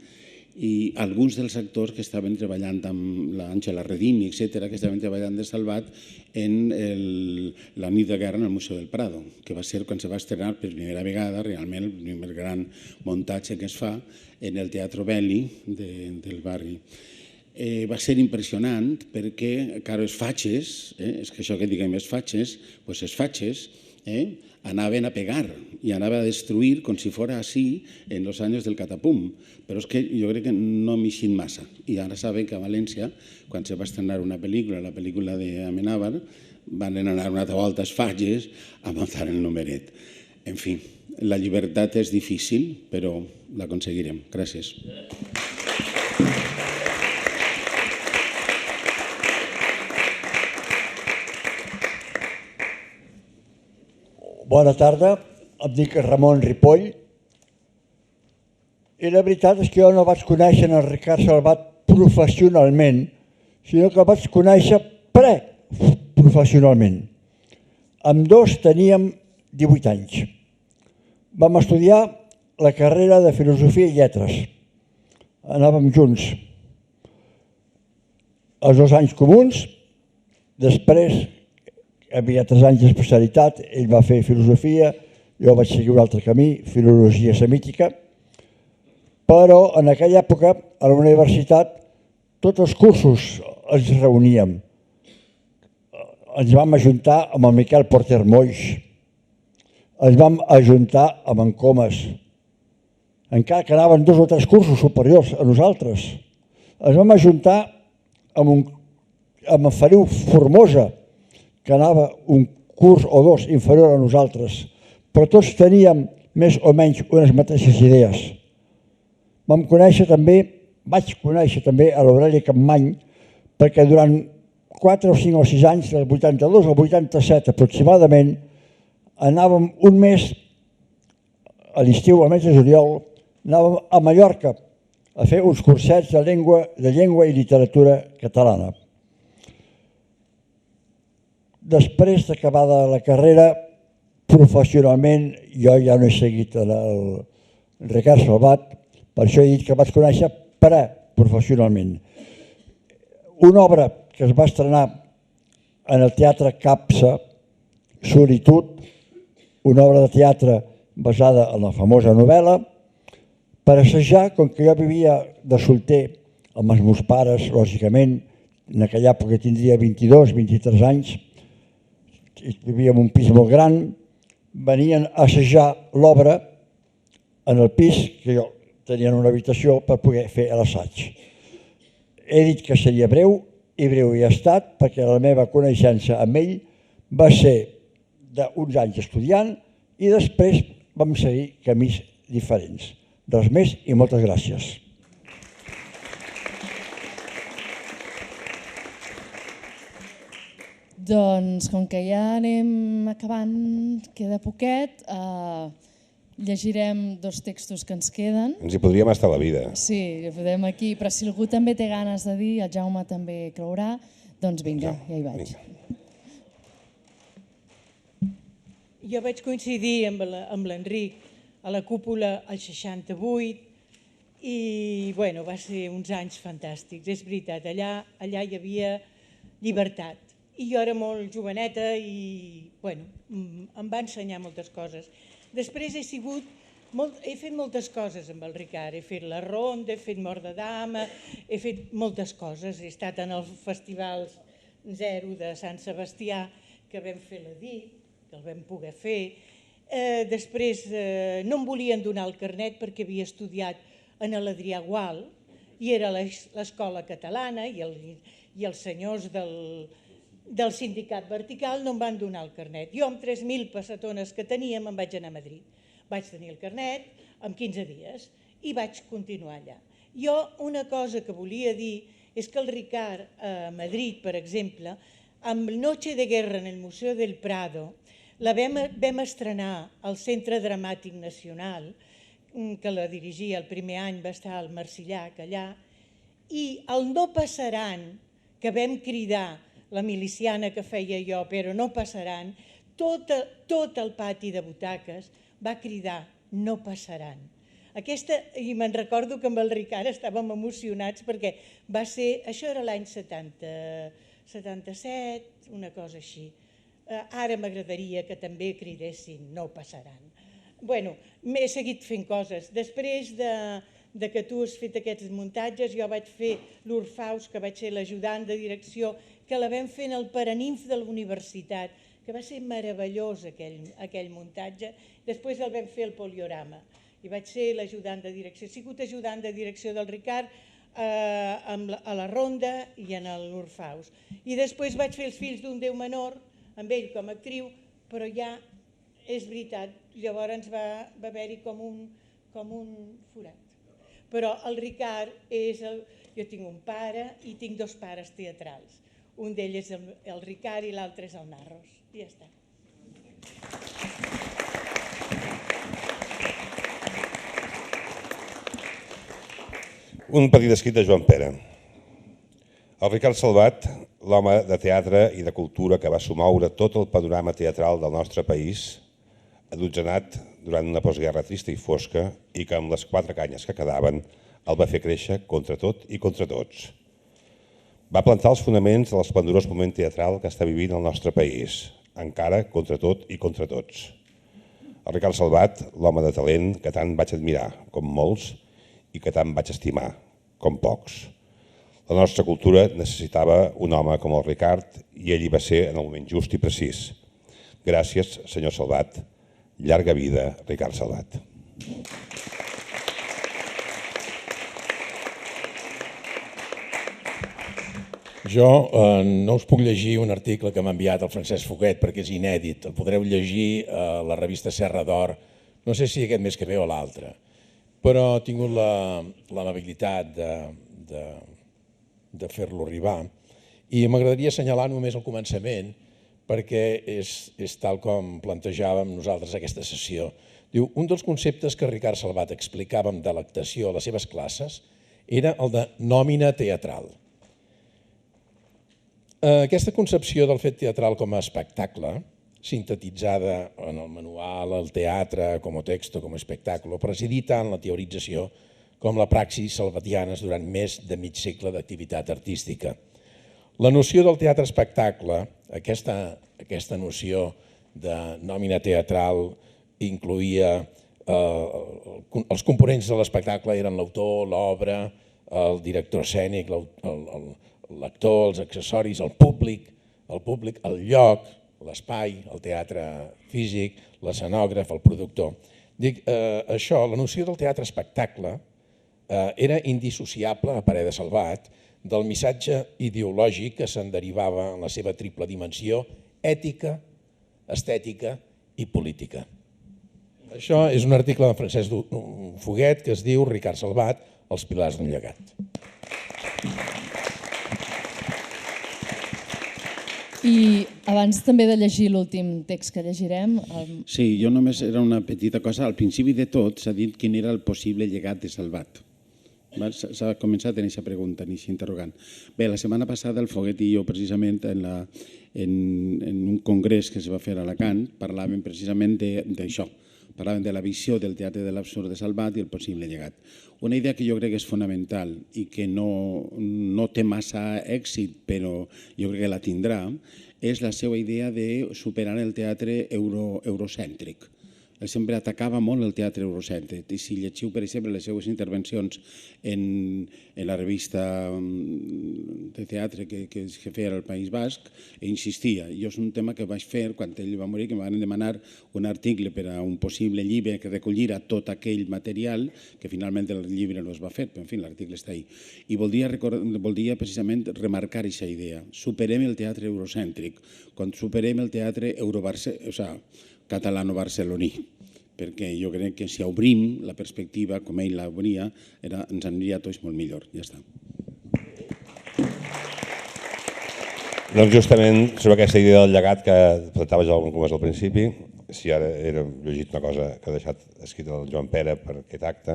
i alguns dels actors que estaven treballant amb l'Àngela Redimi, etc., que estaven treballant de Salvat en la nit de guerra en el Museu del Prado, que va ser quan se va estrenar per primera vegada realment el primer gran muntatge que es fa en el Teatro Belli del barri. Va ser impressionant perquè, clar, els fatxes, és que això que diguem els fatxes, doncs els fatxes anaven a pegar i anaven a destruir com si fora així en els anys del catapum. Però és que jo crec que no m'hi eixit massa. I ara saben que a València, quan se va estrenar una pel·lícula, la pel·lícula d'Amenábar, van anar una altra volta els fatxes a muntar el numeret. En fi, la llibertat és difícil, però l'aconseguirem. Gràcies. Bona tarda, em dic Ramon Ripoll i la veritat és que jo no vaig conèixer el Ricard Salvat professionalment, sinó que el vaig conèixer preprofessionalment. Ambdós teníem 18 anys. Vam estudiar la carrera de Filosofia i Lletres. Anàvem junts. Els 2 anys comuns, després havia 3 anys d'especialitat, ell va fer filosofia, jo vaig seguir un altre camí, filologia semítica, però en aquella època a la universitat tots els cursos ens reuníem. Ens vam ajuntar amb el Miquel Porter Moix, ens vam ajuntar amb en Comas, encara que anaven 2 o 3 cursos superiors a nosaltres. Ens vam ajuntar amb en Feliu Formosa, que anava un curs o 2 inferior a nosaltres, però tots teníem més o menys unes mateixes idees. Vaig conèixer també a l'Aureli Capmany, perquè durant 4 o 5 o 6 anys, del 82 al 87 aproximadament, anàvem un mes, a l'estiu, al mes de juliol, anàvem a Mallorca a fer uns cursets de llengua i literatura catalana. Després d'acabada la carrera, professionalment, jo ja no he seguit el Ricard Salvat, per això he dit que el vaig conèixer preprofessionalment. Una obra que es va estrenar en el Teatre Capsa, Solitud, una obra de teatre basada en la famosa novel·la, per assajar, com que jo vivia de solter amb els meus pares, lògicament, en aquella època tindria 22, 23 anys, vivia en un pis molt gran, venien a assajar l'obra en el pis, que jo tenia una habitació per poder fer l'assaig. He dit que seria breu, i breu hi ha estat, perquè la meva coneixença amb ell va ser d'uns anys estudiant i després vam seguir camins diferents. Res més i moltes gràcies. Doncs com que ja anem acabant, queda poquet, llegirem 2 textos que ens queden. Ens hi podríem estar la vida. Sí, ho podem aquí, però si algú també té ganes de dir, el Jaume també creurà, doncs vinga, ja hi vaig. Jo vaig coincidir amb l'Enric a la cúpula al 68 i va ser uns anys fantàstics, és veritat, allà hi havia llibertat. I jo era molt joveneta i em va ensenyar moltes coses. Després he fet moltes coses amb el Ricard, he fet la ronda, he fet Mort de Dama, he fet moltes coses, he estat en els festivals 0 de Sant Sebastià, que vam fer la DIC, que el vam poder fer. Després no em volien donar el carnet perquè havia estudiat en l'Adrià Gual i era l'escola catalana i els senyors del sindicat vertical no em van donar el carnet. Jo amb 3.000 passatones que tenia me'n vaig anar a Madrid. Vaig tenir el carnet en 15 dies i vaig continuar allà. Jo una cosa que volia dir és que el Ricard a Madrid, per exemple, amb Noche de Guerra en el Museu del Prado, la vam estrenar al Centre Dramàtic Nacional, que la dirigia el primer any, va estar al Marcillac allà, i el No passaran, que vam cridar la miliciana que feia jo, però no passaran, tot el pati de butaques va cridar no passaran. I me'n recordo que amb el Ricard estàvem emocionats perquè va ser, això era l'any 77, una cosa així. Ara m'agradaria que també cridessin no passaran. Bueno, m'he seguit fent coses. Després de que tu has fet aquests muntatges, jo vaig fer l'Urfaus, que vaig ser l'ajudant de direcció, que la vam fer en el Paraninf de la universitat, que va ser meravellós aquell muntatge. Després el vam fer al Poliorama i vaig ser l'ajudant de direcció. He sigut ajudant de direcció del Ricard a la Ronda i en l'Urfaus. I després vaig fer Els fills d'un Déu menor, amb ell com a actriu, però ja és veritat, llavors va haver-hi com un forat. Però el Ricard és jo tinc un pare i tinc dos pares teatrals. Un d'ells és el Ricard i l'altre és el Narros. I ja està. Un petit escrit de Joan Pera. El Ricard Salvat, l'home de teatre i de cultura que va somoure tot el panorama teatral del nostre país, adotzenat durant una postguerra trista i fosca i que amb les 4 canyes que quedaven el va fer créixer contra tot i contra tots. Va plantar els fonaments de l'esplendorós moment teatral que està vivint el nostre país, encara contra tot i contra tots. El Ricard Salvat, l'home de talent que tant vaig admirar, com molts, i que tant vaig estimar, com pocs. La nostra cultura necessitava un home com el Ricard i ell hi va ser en el moment just i precís. Gràcies, senyor Salvat. Llarga vida, Ricard Salvat. Jo no us puc llegir un article que m'ha enviat el Francesc Foguet perquè és inèdit. El podreu llegir a la revista Serra d'Or, no sé si aquest mes que ve o l'altre, però he tingut l'amabilitat de fer-lo arribar i m'agradaria assenyalar només el començament perquè és tal com plantejàvem nosaltres aquesta sessió. Diu, un dels conceptes que Ricard Salvat explicava amb delectació a les seves classes era el de nòmina teatral. Aquesta concepció del fet teatral com a espectacle, sintetitzada en el manual, el teatre, com a texto, com a espectacle, presidí tant la teorització com la praxis salvatianes durant més de mig segle d'activitat artística. La noció del teatre-espectacle, aquesta noció de nòmina teatral incloïa els components de l'espectacle eren l'autor, l'obra, el director escènic, l'actor, els accessoris, el públic, el lloc, l'espai, el teatre físic, l'escenògraf, el productor. Dic, això, la noció del teatre-espectacle era indissociable, a parer de Salvat, del missatge ideològic que se'n derivava en la seva triple dimensió ètica, estètica i política. Això és un article de Francesc Foguet que es diu Ricard Salvat, els pilars d'un llegat. I abans també de llegir l'últim text que llegirem... Sí, jo només era una petita cosa. Al principi de tot s'ha dit quin era el possible llegat de Salvat. S'ha començat en aquesta pregunta, en aquest interrogant. Bé, la setmana passada el Foguet i jo precisament en un congrés que es va fer a Alacant parlàvem precisament d'això. Parlàvem de la visió del teatre de l'absurd de Salvat i el possible llegat. Una idea que jo crec que és fonamental i que no té massa èxit, però jo crec que la tindrà, és la seva idea de superar el teatre eurocèntric. Ell sempre atacava molt el teatre eurocèntric i si llegiu, per exemple, les seues intervencions en la revista de teatre que feia al País Basc, insistia. Jo és un tema que vaig fer quan ell va morir, que em van demanar un article per a un possible llibre que recollira tot aquell material, que finalment el llibre no es va fer, però en fi, l'article està ahí. I voldria precisament remarcar aquesta idea. Superem el teatre eurocèntric, quan superem el teatre catalano-barceloní, perquè jo crec que si obrim la perspectiva, com ell l'obria, ens aniria a tots molt millor. Ja està. Doncs justament sobre aquesta idea del llegat que presentava jo com és al principi, si ara he llegit una cosa que ha deixat escrita el Joan Pera per aquest acte,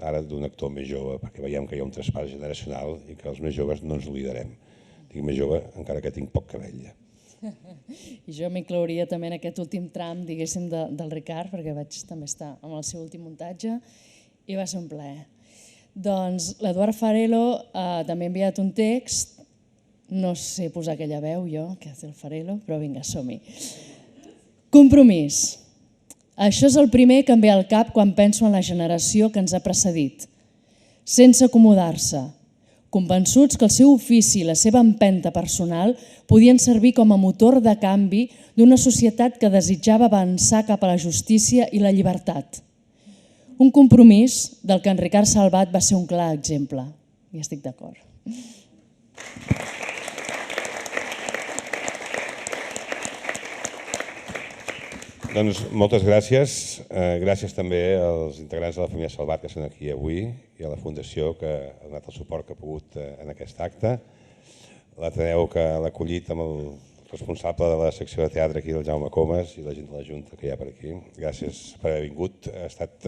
ara d'un actor més jove, perquè veiem que hi ha un traspàs generacional i que els més joves no ens oblidarem dic més jove, encara que tinc poc cabell. I jo m'inclouria també en aquest últim tram, diguéssim, del Ricard, perquè vaig també estar amb el seu últim muntatge i va ser un plaer. Doncs l'Eduard Farelo també ha enviat un text, no sé posar aquella veu jo, que és el Farelo, però vinga, som-hi. Compromís. Això és el primer que em ve al cap quan penso en la generació que ens ha precedit. Sense acomodar-se, convençuts que el seu ofici i la seva empenta personal podien servir com a motor de canvi d'una societat que desitjava avançar cap a la justícia i la llibertat. Un compromís del que en Ricard Salvat va ser un clar exemple. I estic d'acord. Doncs moltes gràcies. Gràcies també als integrants de la família Salvat que són aquí avui i a la Fundació que ha donat el suport que ha pogut en aquest acte. L'Ateneu que l'ha acollit amb el responsable de la secció de teatre aquí, el Jaume Comas, i la gent de la Junta que hi ha per aquí. Gràcies per haver vingut. Ha estat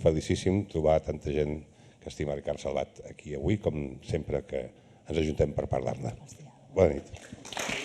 felicíssim trobar tanta gent que estima Ricard Salvat aquí avui, com sempre que ens ajuntem per parlar-ne. Bona nit.